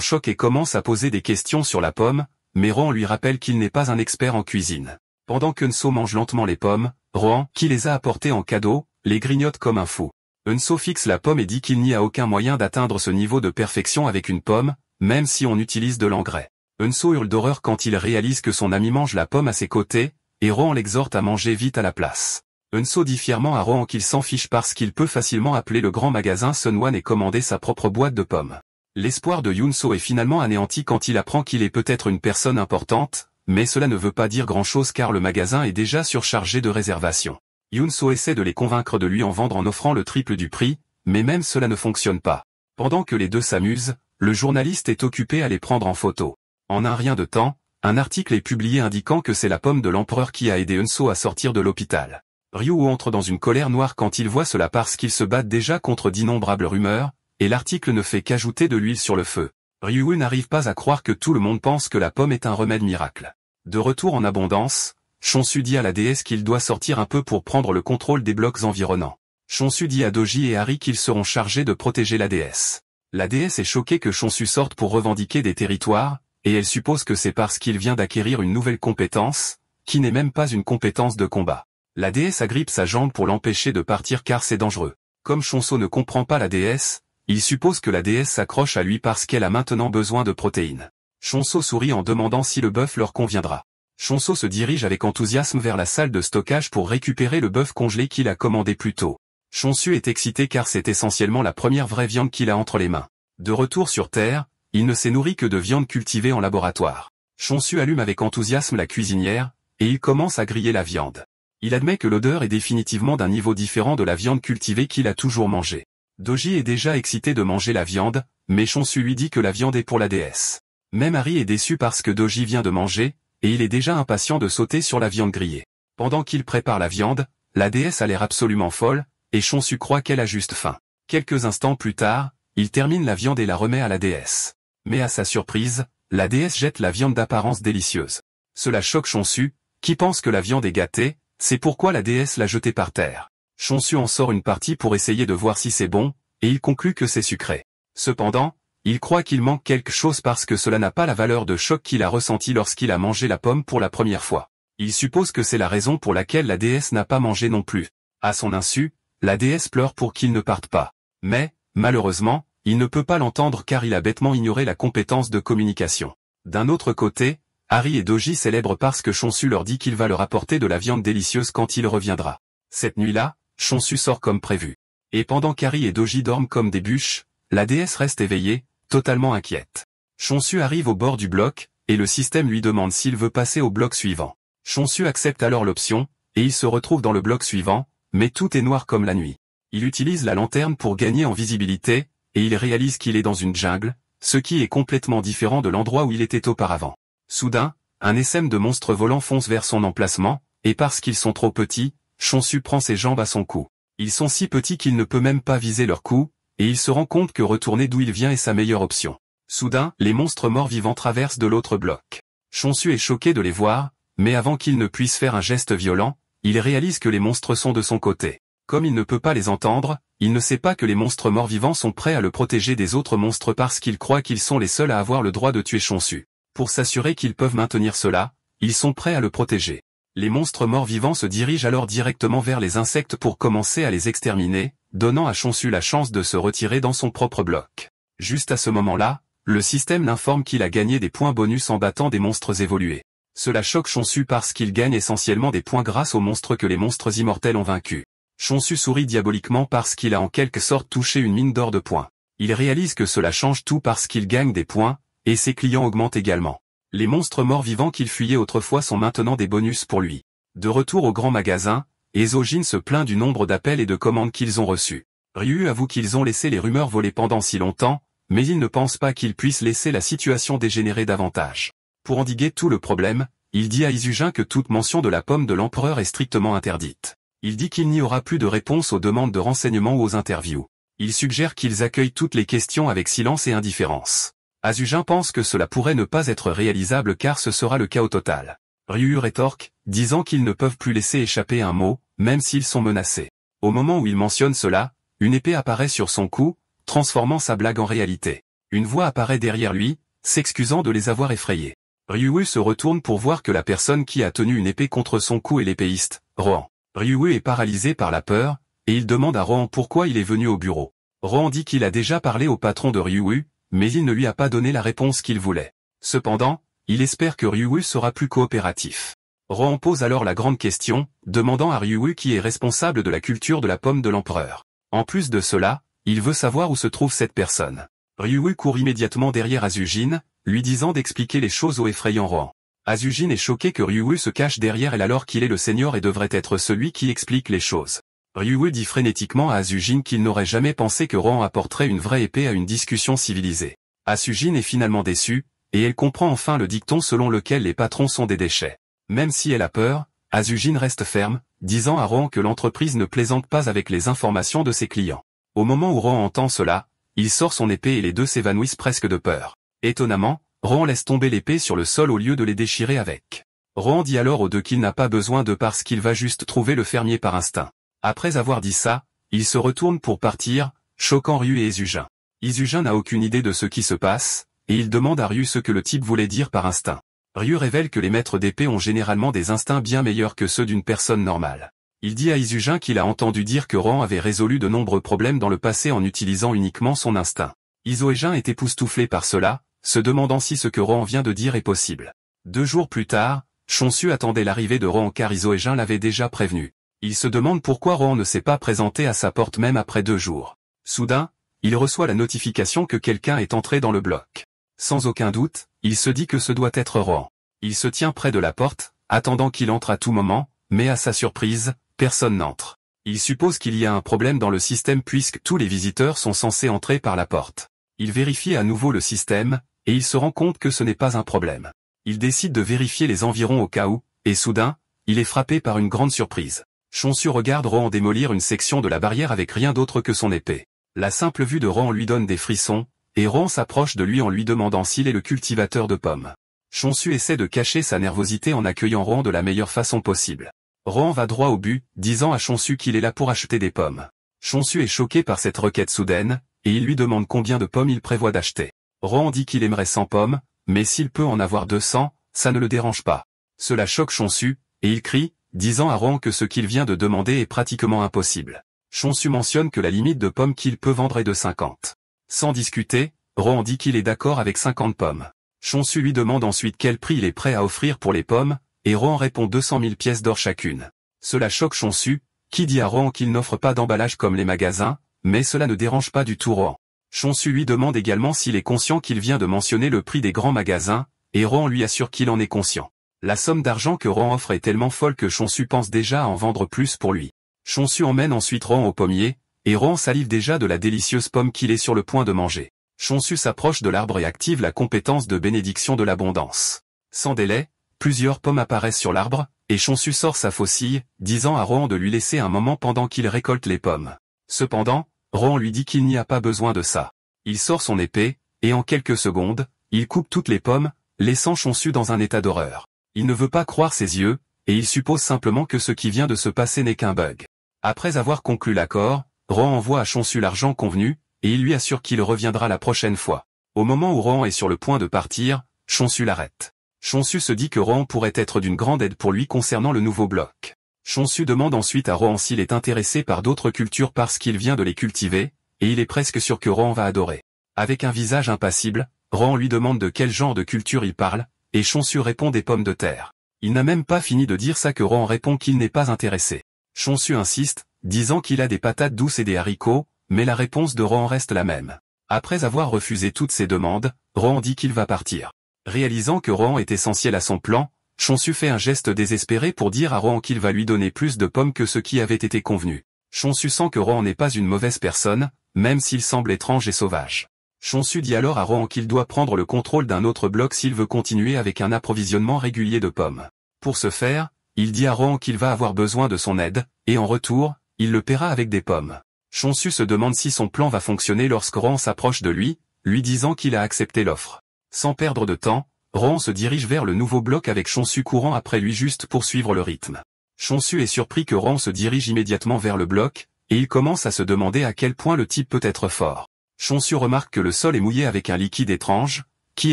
choc et commence à poser des questions sur la pomme, mais Rohan lui rappelle qu'il n'est pas un expert en cuisine. Pendant qu'Eunso mange lentement les pommes, Rohan, qui les a apportées en cadeau, les grignote comme un fou. Eunso fixe la pomme et dit qu'il n'y a aucun moyen d'atteindre ce niveau de perfection avec une pomme, même si on utilise de l'engrais. Eunso hurle d'horreur quand il réalise que son ami mange la pomme à ses côtés, et Rohan l'exhorte à manger vite à la place. Eunso dit fièrement à Rohan qu'il s'en fiche parce qu'il peut facilement appeler le grand magasin Sunwan et commander sa propre boîte de pommes. L'espoir de Yunso est finalement anéanti quand il apprend qu'il est peut-être une personne importante, mais cela ne veut pas dire grand-chose car le magasin est déjà surchargé de réservations. Yunso essaie de les convaincre de lui en vendre en offrant le triple du prix, mais même cela ne fonctionne pas. Pendant que les deux s'amusent, le journaliste est occupé à les prendre en photo. En un rien de temps, un article est publié indiquant que c'est la pomme de l'empereur qui a aidé Eunso à sortir de l'hôpital. Ryu entre dans une colère noire quand il voit cela parce qu'ils se battent déjà contre d'innombrables rumeurs, et l'article ne fait qu'ajouter de l'huile sur le feu. Ryu n'arrive pas à croire que tout le monde pense que la pomme est un remède miracle. De retour en abondance, Chonsu dit à la déesse qu'il doit sortir un peu pour prendre le contrôle des blocs environnants. Chonsu dit à Doji et Harry qu'ils seront chargés de protéger la déesse. La déesse est choquée que Chonsu sorte pour revendiquer des territoires, et elle suppose que c'est parce qu'il vient d'acquérir une nouvelle compétence, qui n'est même pas une compétence de combat. La déesse agrippe sa jambe pour l'empêcher de partir car c'est dangereux. Comme Chonsu ne comprend pas la déesse, il suppose que la déesse s'accroche à lui parce qu'elle a maintenant besoin de protéines. Chonsu sourit en demandant si le bœuf leur conviendra. Chonsu se dirige avec enthousiasme vers la salle de stockage pour récupérer le bœuf congelé qu'il a commandé plus tôt. Chonsu est excité car c'est essentiellement la première vraie viande qu'il a entre les mains. De retour sur Terre, il ne s'est nourri que de viande cultivée en laboratoire. Chonsu allume avec enthousiasme la cuisinière, et il commence à griller la viande. Il admet que l'odeur est définitivement d'un niveau différent de la viande cultivée qu'il a toujours mangée. Doji est déjà excité de manger la viande, mais Chonsu lui dit que la viande est pour la déesse. Même Harry est déçu parce que Doji vient de manger, et il est déjà impatient de sauter sur la viande grillée. Pendant qu'il prépare la viande, la déesse a l'air absolument folle, et Chonsu croit qu'elle a juste faim. Quelques instants plus tard, il termine la viande et la remet à la déesse. Mais à sa surprise, la déesse jette la viande d'apparence délicieuse. Cela choque Chonsu, qui pense que la viande est gâtée, c'est pourquoi la déesse l'a jetée par terre. Chonsu en sort une partie pour essayer de voir si c'est bon, et il conclut que c'est sucré. Cependant, il croit qu'il manque quelque chose parce que cela n'a pas la valeur de choc qu'il a ressenti lorsqu'il a mangé la pomme pour la première fois. Il suppose que c'est la raison pour laquelle la déesse n'a pas mangé non plus. À son insu, la déesse pleure pour qu'il ne parte pas. Mais, malheureusement, il ne peut pas l'entendre car il a bêtement ignoré la compétence de communication. D'un autre côté, Harry et Doji célèbrent parce que Chonsu leur dit qu'il va leur apporter de la viande délicieuse quand il reviendra. Cette nuit-là, Chonsu sort comme prévu. Et pendant qu'Harry et Doji dorment comme des bûches, la déesse reste éveillée, totalement inquiète. Chonsu arrive au bord du bloc, et le système lui demande s'il veut passer au bloc suivant. Chonsu accepte alors l'option, et il se retrouve dans le bloc suivant, mais tout est noir comme la nuit. Il utilise la lanterne pour gagner en visibilité, et il réalise qu'il est dans une jungle, ce qui est complètement différent de l'endroit où il était auparavant. Soudain, un essaim de monstres volants fonce vers son emplacement, et parce qu'ils sont trop petits, Chonsu prend ses jambes à son cou. Ils sont si petits qu'il ne peut même pas viser leur cou, et il se rend compte que retourner d'où il vient est sa meilleure option. Soudain, les monstres morts-vivants traversent de l'autre bloc. Chonsu est choqué de les voir, mais avant qu'il ne puisse faire un geste violent, il réalise que les monstres sont de son côté. Comme il ne peut pas les entendre, il ne sait pas que les monstres morts-vivants sont prêts à le protéger des autres monstres parce qu'ils croient qu'ils sont les seuls à avoir le droit de tuer Chonsu. Pour s'assurer qu'ils peuvent maintenir cela, ils sont prêts à le protéger. Les monstres morts-vivants se dirigent alors directement vers les insectes pour commencer à les exterminer, donnant à Chonsu la chance de se retirer dans son propre bloc. Juste à ce moment-là, le système l'informe qu'il a gagné des points bonus en battant des monstres évolués. Cela choque Chonsu parce qu'il gagne essentiellement des points grâce aux monstres que les monstres immortels ont vaincus. Chonsu sourit diaboliquement parce qu'il a en quelque sorte touché une mine d'or de points. Il réalise que cela change tout parce qu'il gagne des points, et ses clients augmentent également. Les monstres morts-vivants qu'il fuyait autrefois sont maintenant des bonus pour lui. De retour au grand magasin, Ezojin se plaint du nombre d'appels et de commandes qu'ils ont reçus. Ryu avoue qu'ils ont laissé les rumeurs voler pendant si longtemps, mais il ne pense pas qu'ils puissent laisser la situation dégénérer davantage. Pour endiguer tout le problème, il dit à Izujin que toute mention de la pomme de l'empereur est strictement interdite. Il dit qu'il n'y aura plus de réponse aux demandes de renseignements ou aux interviews. Il suggère qu'ils accueillent toutes les questions avec silence et indifférence. Azujin pense que cela pourrait ne pas être réalisable car ce sera le chaos total. Ryu rétorque, disant qu'ils ne peuvent plus laisser échapper un mot, même s'ils sont menacés. Au moment où il mentionne cela, une épée apparaît sur son cou, transformant sa blague en réalité. Une voix apparaît derrière lui, s'excusant de les avoir effrayés. Ryu se retourne pour voir que la personne qui a tenu une épée contre son cou est l'épéiste, Rohan. Ryu est paralysé par la peur, et il demande à Rohan pourquoi il est venu au bureau. Rohan dit qu'il a déjà parlé au patron de Ryu, mais il ne lui a pas donné la réponse qu'il voulait. Cependant, il espère que Ryu sera plus coopératif. Rohan pose alors la grande question, demandant à Ryu qui est responsable de la culture de la pomme de l'empereur. En plus de cela, il veut savoir où se trouve cette personne. Ryu court immédiatement derrière Azujin, lui disant d'expliquer les choses au effrayant Rohan. Azujin est choqué que Ryu se cache derrière elle alors qu'il est le seigneur et devrait être celui qui explique les choses. Ryu dit frénétiquement à Azujin qu'il n'aurait jamais pensé que Rohan apporterait une vraie épée à une discussion civilisée. Azujin est finalement déçue, et elle comprend enfin le dicton selon lequel les patrons sont des déchets. Même si elle a peur, Azujin reste ferme, disant à Rohan que l'entreprise ne plaisante pas avec les informations de ses clients. Au moment où Rohan entend cela, il sort son épée et les deux s'évanouissent presque de peur. Étonnamment, Rohan laisse tomber l'épée sur le sol au lieu de les déchirer avec. Rohan dit alors aux deux qu'il n'a pas besoin d'eux parce qu'il va juste trouver le fermier par instinct. Après avoir dit ça, il se retourne pour partir, choquant Ryu et Izujin. Izujin n'a aucune idée de ce qui se passe, et il demande à Ryu ce que le type voulait dire par instinct. Ryu révèle que les maîtres d'épée ont généralement des instincts bien meilleurs que ceux d'une personne normale. Il dit à Izujin qu'il a entendu dire que Rohan avait résolu de nombreux problèmes dans le passé en utilisant uniquement son instinct. Izojin est époustouflé par cela, se demandant si ce que Rohan vient de dire est possible. 2 jours plus tard, Chonsu attendait l'arrivée de Rohan car Izojin l'avait déjà prévenu. Il se demande pourquoi Rohan ne s'est pas présenté à sa porte même après 2 jours. Soudain, il reçoit la notification que quelqu'un est entré dans le bloc. Sans aucun doute, il se dit que ce doit être Rohan. Il se tient près de la porte, attendant qu'il entre à tout moment, mais à sa surprise, personne n'entre. Il suppose qu'il y a un problème dans le système puisque tous les visiteurs sont censés entrer par la porte. Il vérifie à nouveau le système, et il se rend compte que ce n'est pas un problème. Il décide de vérifier les environs au cas où, et soudain, il est frappé par une grande surprise. Chonsu regarde Rohan démolir une section de la barrière avec rien d'autre que son épée. La simple vue de Rohan lui donne des frissons, et Rohan s'approche de lui en lui demandant s'il est le cultivateur de pommes. Chonsu essaie de cacher sa nervosité en accueillant Rohan de la meilleure façon possible. Rohan va droit au but, disant à Chonsu qu'il est là pour acheter des pommes. Chonsu est choqué par cette requête soudaine, et il lui demande combien de pommes il prévoit d'acheter. Rohan dit qu'il aimerait 100 pommes, mais s'il peut en avoir 200, ça ne le dérange pas. Cela choque Chonsu, et il crie, disant à Rohan que ce qu'il vient de demander est pratiquement impossible. Chonsu mentionne que la limite de pommes qu'il peut vendre est de 50. Sans discuter, Rohan dit qu'il est d'accord avec 50 pommes. Chonsu lui demande ensuite quel prix il est prêt à offrir pour les pommes, et Rohan répond 200 000 pièces d'or chacune. Cela choque Chonsu, qui dit à Rohan qu'il n'offre pas d'emballage comme les magasins, mais cela ne dérange pas du tout Rohan. Chonsu lui demande également s'il est conscient qu'il vient de mentionner le prix des grands magasins, et Rohan lui assure qu'il en est conscient. La somme d'argent que Rohan offre est tellement folle que Chonsu pense déjà à en vendre plus pour lui. Chonsu emmène ensuite Rohan au pommier, et Rohan salive déjà de la délicieuse pomme qu'il est sur le point de manger. Chonsu s'approche de l'arbre et active la compétence de bénédiction de l'abondance. Sans délai, plusieurs pommes apparaissent sur l'arbre, et Chonsu sort sa faucille, disant à Rohan de lui laisser un moment pendant qu'il récolte les pommes. Cependant, Rohan lui dit qu'il n'y a pas besoin de ça. Il sort son épée, et en quelques secondes, il coupe toutes les pommes, laissant Chonsu dans un état d'horreur. Il ne veut pas croire ses yeux, et il suppose simplement que ce qui vient de se passer n'est qu'un bug. Après avoir conclu l'accord, Rohan envoie à Chonsu l'argent convenu, et il lui assure qu'il reviendra la prochaine fois. Au moment où Rohan est sur le point de partir, Chonsu l'arrête. Chonsu se dit que Rohan pourrait être d'une grande aide pour lui concernant le nouveau bloc. Chonsu demande ensuite à Rohan s'il est intéressé par d'autres cultures parce qu'il vient de les cultiver, et il est presque sûr que Rohan va adorer. Avec un visage impassible, Rohan lui demande de quel genre de culture il parle, et Chonsu répond des pommes de terre. Il n'a même pas fini de dire ça que Rohan répond qu'il n'est pas intéressé. Chonsu insiste, disant qu'il a des patates douces et des haricots, mais la réponse de Rohan reste la même. Après avoir refusé toutes ses demandes, Rohan dit qu'il va partir. Réalisant que Rohan est essentiel à son plan, Chonsu fait un geste désespéré pour dire à Rohan qu'il va lui donner plus de pommes que ce qui avait été convenu. Chonsu sent que Rohan n'est pas une mauvaise personne, même s'il semble étrange et sauvage. Chonsu dit alors à Rohan qu'il doit prendre le contrôle d'un autre bloc s'il veut continuer avec un approvisionnement régulier de pommes. Pour ce faire, il dit à Rohan qu'il va avoir besoin de son aide, et en retour, il le paiera avec des pommes. Chonsu se demande si son plan va fonctionner lorsque Rohan s'approche de lui disant qu'il a accepté l'offre. Sans perdre de temps, Rohan se dirige vers le nouveau bloc avec Chonsu courant après lui juste pour suivre le rythme. Chonsu est surpris que Rohan se dirige immédiatement vers le bloc, et il commence à se demander à quel point le type peut être fort. Chonsu remarque que le sol est mouillé avec un liquide étrange, qui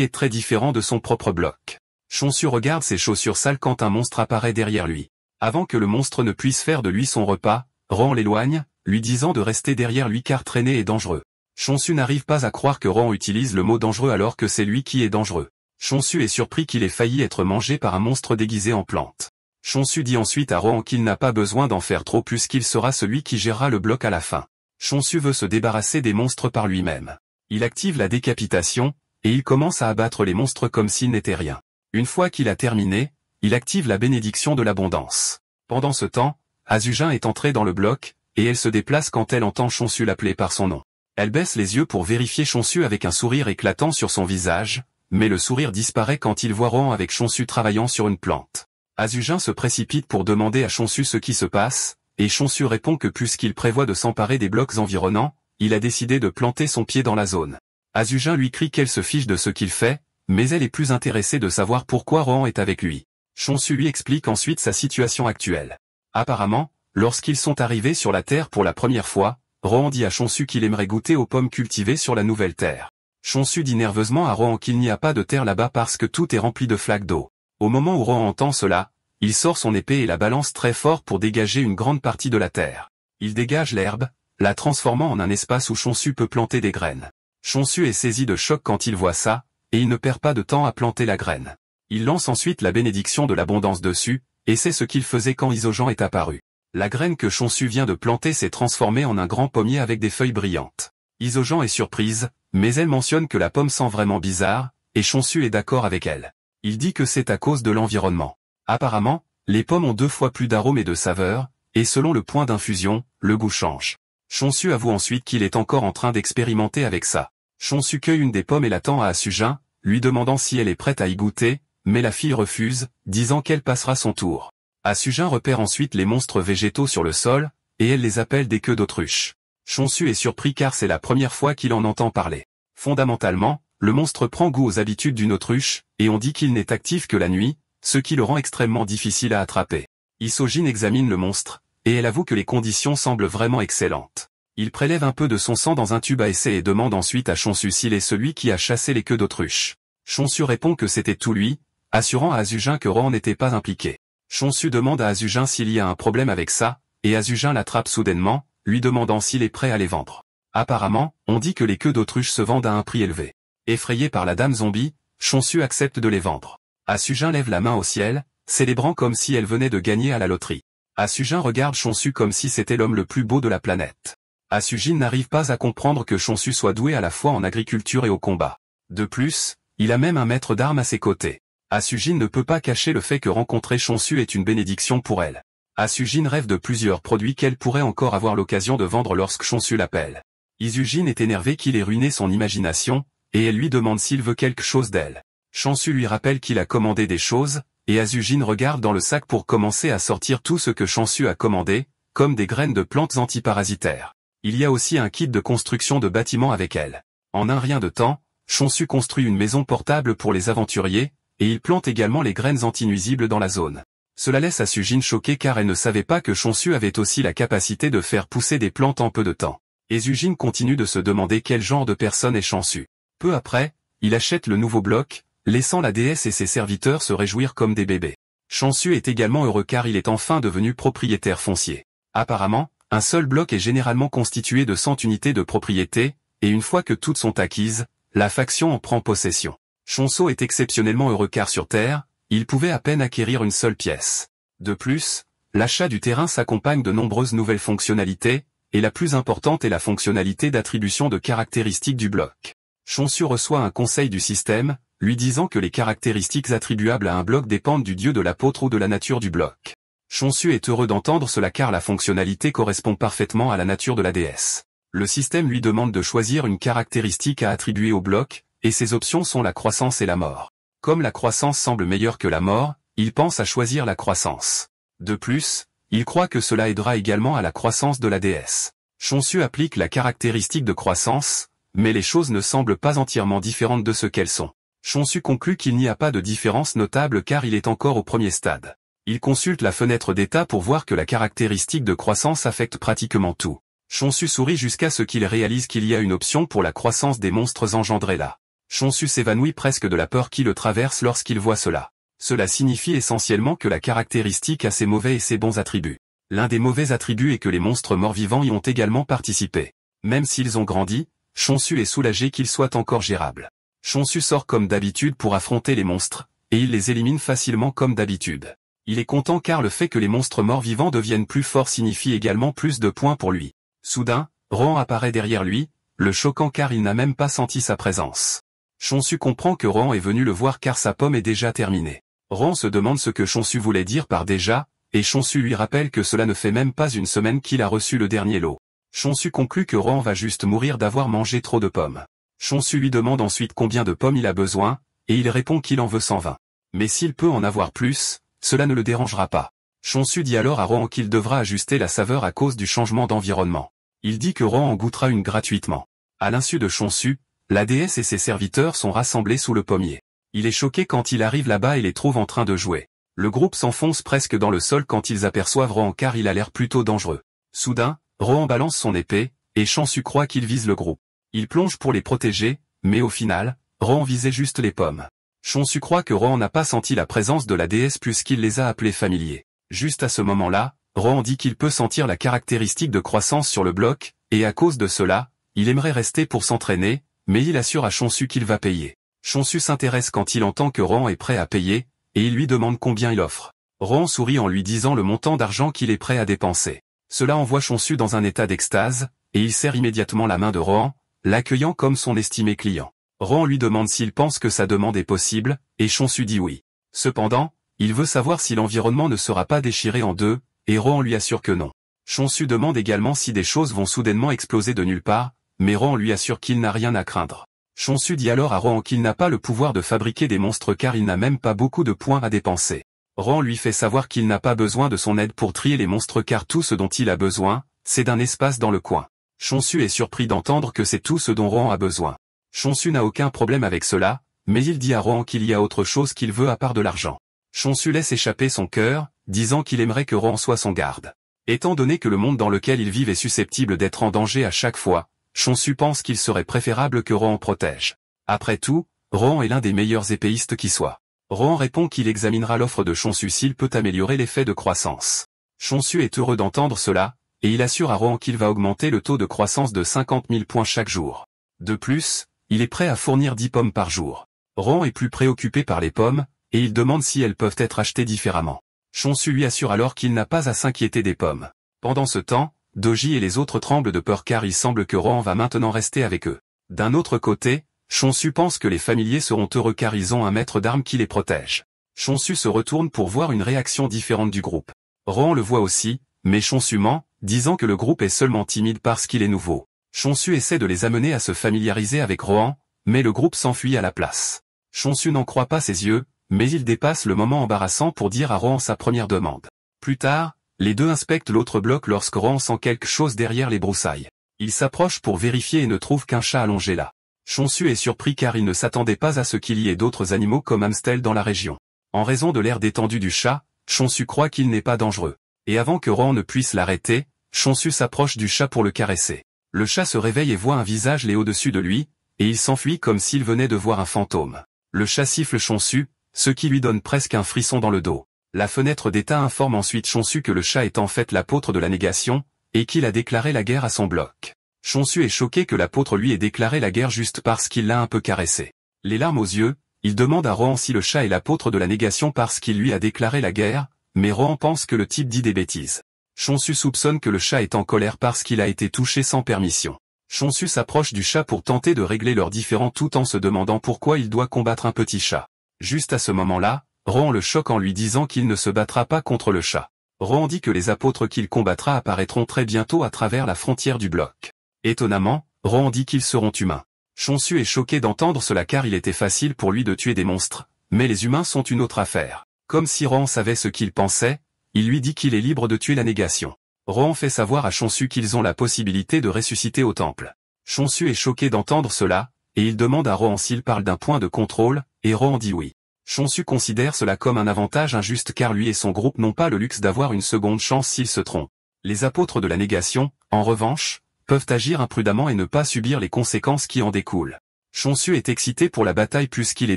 est très différent de son propre bloc. Chonsu regarde ses chaussures sales quand un monstre apparaît derrière lui. Avant que le monstre ne puisse faire de lui son repas, Rohan l'éloigne, lui disant de rester derrière lui car traîner est dangereux. Chonsu n'arrive pas à croire que Rohan utilise le mot dangereux alors que c'est lui qui est dangereux. Chonsu est surpris qu'il ait failli être mangé par un monstre déguisé en plante. Chonsu dit ensuite à Rohan qu'il n'a pas besoin d'en faire trop puisqu'il sera celui qui gérera le bloc à la fin. Chonsu veut se débarrasser des monstres par lui-même. Il active la décapitation, et il commence à abattre les monstres comme s'il n'était rien. Une fois qu'il a terminé, il active la bénédiction de l'abondance. Pendant ce temps, Azujin est entrée dans le bloc, et elle se déplace quand elle entend Chonsu l'appeler par son nom. Elle baisse les yeux pour vérifier Chonsu avec un sourire éclatant sur son visage, mais le sourire disparaît quand il voit Rohan avec Chonsu travaillant sur une plante. Azujin se précipite pour demander à Chonsu ce qui se passe, et Chonsu répond que puisqu'il prévoit de s'emparer des blocs environnants, il a décidé de planter son pied dans la zone. Azujin lui crie qu'elle se fiche de ce qu'il fait, mais elle est plus intéressée de savoir pourquoi Rohan est avec lui. Chonsu lui explique ensuite sa situation actuelle. Apparemment, lorsqu'ils sont arrivés sur la Terre pour la première fois, Rohan dit à Chonsu qu'il aimerait goûter aux pommes cultivées sur la nouvelle Terre. Chonsu dit nerveusement à Rohan qu'il n'y a pas de terre là-bas parce que tout est rempli de flaques d'eau. Au moment où Rohan entend cela, il sort son épée et la balance très fort pour dégager une grande partie de la terre. Il dégage l'herbe, la transformant en un espace où Chonsu peut planter des graines. Chonsu est saisi de choc quand il voit ça, et il ne perd pas de temps à planter la graine. Il lance ensuite la bénédiction de l'abondance dessus, et c'est ce qu'il faisait quand Isojan est apparu. La graine que Chonsu vient de planter s'est transformée en un grand pommier avec des feuilles brillantes. Isojan est surprise, mais elle mentionne que la pomme sent vraiment bizarre, et Chonsu est d'accord avec elle. Il dit que c'est à cause de l'environnement. Apparemment, Les pommes ont 2 fois plus d'arôme et de saveur, et selon le point d'infusion, le goût change. Chonsu avoue ensuite qu'il est encore en train d'expérimenter avec ça. Chonsu cueille une des pommes et la tend à Asujin, lui demandant si elle est prête à y goûter, mais la fille refuse, disant qu'elle passera son tour. Asujin repère ensuite les monstres végétaux sur le sol, et elle les appelle des queues d'autruche. Chonsu est surpris car c'est la première fois qu'il en entend parler. Fondamentalement, le monstre prend goût aux habitudes d'une autruche, et on dit qu'il n'est actif que la nuit, ce qui le rend extrêmement difficile à attraper. Isojin examine le monstre, et elle avoue que les conditions semblent vraiment excellentes. Il prélève un peu de son sang dans un tube à essai et demande ensuite à Chonsu s'il est celui qui a chassé les queues d'autruche. Chonsu répond que c'était tout lui, assurant à Asujin que Rohan n'était pas impliqué. Chonsu demande à Asujin s'il y a un problème avec ça, et Asujin l'attrape soudainement, lui demandant s'il est prêt à les vendre. Apparemment, on dit que les queues d'autruche se vendent à un prix élevé. Effrayé par la dame zombie, Chonsu accepte de les vendre. Asujin lève la main au ciel, célébrant comme si elle venait de gagner à la loterie. Asujin regarde Chonsu comme si c'était l'homme le plus beau de la planète. Asujin n'arrive pas à comprendre que Chonsu soit doué à la fois en agriculture et au combat. De plus, il a même un maître d'armes à ses côtés. Asujin ne peut pas cacher le fait que rencontrer Chonsu est une bénédiction pour elle. Asujin rêve de plusieurs produits qu'elle pourrait encore avoir l'occasion de vendre lorsque Chonsu l'appelle. Isujin est énervé qu'il ait ruiné son imagination, et elle lui demande s'il veut quelque chose d'elle. Chonsu lui rappelle qu'il a commandé des choses, et Asujin regarde dans le sac pour commencer à sortir tout ce que Chonsu a commandé, comme des graines de plantes antiparasitaires. Il y a aussi un kit de construction de bâtiments avec elle. En un rien de temps, Chonsu construit une maison portable pour les aventuriers, et il plante également les graines antinuisibles dans la zone. Cela laisse Asujin choquée car elle ne savait pas que Chonsu avait aussi la capacité de faire pousser des plantes en peu de temps. Asujin continue de se demander quel genre de personne est Chonsu. Peu après, il achète le nouveau bloc, laissant la déesse et ses serviteurs se réjouir comme des bébés. Chonsu est également heureux car il est enfin devenu propriétaire foncier. Apparemment, un seul bloc est généralement constitué de 100 unités de propriété, et une fois que toutes sont acquises, la faction en prend possession. Chonsu est exceptionnellement heureux car sur Terre, il pouvait à peine acquérir une seule pièce. De plus, l'achat du terrain s'accompagne de nombreuses nouvelles fonctionnalités, et la plus importante est la fonctionnalité d'attribution de caractéristiques du bloc. Chonsu reçoit un conseil du système, lui disant que les caractéristiques attribuables à un bloc dépendent du dieu de l'apôtre ou de la nature du bloc. Chonsu est heureux d'entendre cela car la fonctionnalité correspond parfaitement à la nature de la déesse. Le système lui demande de choisir une caractéristique à attribuer au bloc, et ses options sont la croissance et la mort. Comme la croissance semble meilleure que la mort, il pense à choisir la croissance. De plus, il croit que cela aidera également à la croissance de la déesse. Chonsu applique la caractéristique de croissance, mais les choses ne semblent pas entièrement différentes de ce qu'elles sont. Chonsu conclut qu'il n'y a pas de différence notable car il est encore au premier stade. Il consulte la fenêtre d'état pour voir que la caractéristique de croissance affecte pratiquement tout. Chonsu sourit jusqu'à ce qu'il réalise qu'il y a une option pour la croissance des monstres engendrés là. Chonsu s'évanouit presque de la peur qui le traverse lorsqu'il voit cela. Cela signifie essentiellement que la caractéristique a ses mauvais et ses bons attributs. L'un des mauvais attributs est que les monstres morts-vivants y ont également participé. Même s'ils ont grandi, Chonsu est soulagé qu'ils soient encore gérables. Chonsu sort comme d'habitude pour affronter les monstres, et il les élimine facilement comme d'habitude. Il est content car le fait que les monstres morts-vivants deviennent plus forts signifie également plus de points pour lui. Soudain, Rohan apparaît derrière lui, le choquant car il n'a même pas senti sa présence. Chonsu comprend que Rohan est venu le voir car sa pomme est déjà terminée. Rohan se demande ce que Chonsu voulait dire par déjà, et Chonsu lui rappelle que cela ne fait même pas une semaine qu'il a reçu le dernier lot. Chonsu conclut que Rohan va juste mourir d'avoir mangé trop de pommes. Chonsu lui demande ensuite combien de pommes il a besoin, et il répond qu'il en veut 120. Mais s'il peut en avoir plus, cela ne le dérangera pas. Chonsu dit alors à Rohan qu'il devra ajuster la saveur à cause du changement d'environnement. Il dit que Rohan en goûtera une gratuitement. À l'insu de Chonsu, la déesse et ses serviteurs sont rassemblés sous le pommier. Il est choqué quand il arrive là-bas et les trouve en train de jouer. Le groupe s'enfonce presque dans le sol quand ils aperçoivent Rohan car il a l'air plutôt dangereux. Soudain, Rohan balance son épée, et Chonsu croit qu'il vise le groupe. Il plonge pour les protéger, mais au final, Rohan visait juste les pommes. Chonsu croit que Rohan n'a pas senti la présence de la déesse puisqu'il les a appelés familiers. Juste à ce moment-là, Rohan dit qu'il peut sentir la caractéristique de croissance sur le bloc, et à cause de cela, il aimerait rester pour s'entraîner, mais il assure à Chonsu qu'il va payer. Chonsu s'intéresse quand il entend que Rohan est prêt à payer, et il lui demande combien il offre. Rohan sourit en lui disant le montant d'argent qu'il est prêt à dépenser. Cela envoie Chonsu dans un état d'extase, et il serre immédiatement la main de Rohan, l'accueillant comme son estimé client. Rohan lui demande s'il pense que sa demande est possible, et Chonsu dit oui. Cependant, Il veut savoir si l'environnement ne sera pas déchiré en deux, et Rohan lui assure que non. Chonsu demande également si des choses vont soudainement exploser de nulle part, mais Rohan lui assure qu'il n'a rien à craindre. Chonsu dit alors à Rohan qu'il n'a pas le pouvoir de fabriquer des monstres car il n'a même pas beaucoup de points à dépenser. Rohan lui fait savoir qu'il n'a pas besoin de son aide pour trier les monstres car tout ce dont il a besoin, c'est d'un espace dans le coin. Chonsu est surpris d'entendre que c'est tout ce dont Rohan a besoin. Chonsu n'a aucun problème avec cela, mais il dit à Rohan qu'il y a autre chose qu'il veut à part de l'argent. Chonsu laisse échapper son cœur, disant qu'il aimerait que Rohan soit son garde. Étant donné que le monde dans lequel ils vivent est susceptible d'être en danger à chaque fois, Chonsu pense qu'il serait préférable que Rohan protège. Après tout, Rohan est l'un des meilleurs épéistes qui soit. Rohan répond qu'il examinera l'offre de Chonsu s'il peut améliorer l'effet de croissance. Chonsu est heureux d'entendre cela, et il assure à Rohan qu'il va augmenter le taux de croissance de 50 000 points chaque jour. De plus, il est prêt à fournir 10 pommes par jour. Rohan est plus préoccupé par les pommes, et il demande si elles peuvent être achetées différemment. Chonsu lui assure alors qu'il n'a pas à s'inquiéter des pommes. Pendant ce temps, Doji et les autres tremblent de peur car il semble que Rohan va maintenant rester avec eux. D'un autre côté, Chonsu pense que les familiers seront heureux car ils ont un maître d'armes qui les protège. Chonsu se retourne pour voir une réaction différente du groupe. Rohan le voit aussi, mais Chonsu ment, disant que le groupe est seulement timide parce qu'il est nouveau. Chonsu essaie de les amener à se familiariser avec Rohan, mais le groupe s'enfuit à la place. Chonsu n'en croit pas ses yeux, mais il dépasse le moment embarrassant pour dire à Rohan sa première demande. Plus tard, les deux inspectent l'autre bloc lorsque Rohan sent quelque chose derrière les broussailles. Il s'approche pour vérifier et ne trouve qu'un chat allongé là. Chonsu est surpris car il ne s'attendait pas à ce qu'il y ait d'autres animaux comme hamsters dans la région. En raison de l'air détendu du chat, Chonsu croit qu'il n'est pas dangereux. Et avant que Rohan ne puisse l'arrêter, Chonsu s'approche du chat pour le caresser. Le chat se réveille et voit un visage laid au-dessus de lui, et il s'enfuit comme s'il venait de voir un fantôme. Le chat siffle Chonsu, ce qui lui donne presque un frisson dans le dos. La fenêtre d'état informe ensuite Chonsu que le chat est en fait l'apôtre de la négation, et qu'il a déclaré la guerre à son bloc. Chonsu est choqué que l'apôtre lui ait déclaré la guerre juste parce qu'il l'a un peu caressé. Les larmes aux yeux, il demande à Rohan si le chat est l'apôtre de la négation parce qu'il lui a déclaré la guerre, mais Rohan pense que le type dit des bêtises. Chonsu soupçonne que le chat est en colère parce qu'il a été touché sans permission. Chonsu s'approche du chat pour tenter de régler leurs différends tout en se demandant pourquoi il doit combattre un petit chat. Juste à ce moment-là, Rohan le choque en lui disant qu'il ne se battra pas contre le chat. Rohan dit que les apôtres qu'il combattra apparaîtront très bientôt à travers la frontière du bloc. Étonnamment, Rohan dit qu'ils seront humains. Chonsu est choqué d'entendre cela car il était facile pour lui de tuer des monstres, mais les humains sont une autre affaire. Comme si Rohan savait ce qu'il pensait, il lui dit qu'il est libre de tuer la négation. Rohan fait savoir à Chonsu qu'ils ont la possibilité de ressusciter au temple. Chonsu est choqué d'entendre cela, et il demande à Rohan s'il parle d'un point de contrôle, et Rohan dit oui. Chonsu considère cela comme un avantage injuste car lui et son groupe n'ont pas le luxe d'avoir une seconde chance s'ils se trompent. Les apôtres de la négation, en revanche, peuvent agir imprudemment et ne pas subir les conséquences qui en découlent. Chonsu est excité pour la bataille puisqu'il est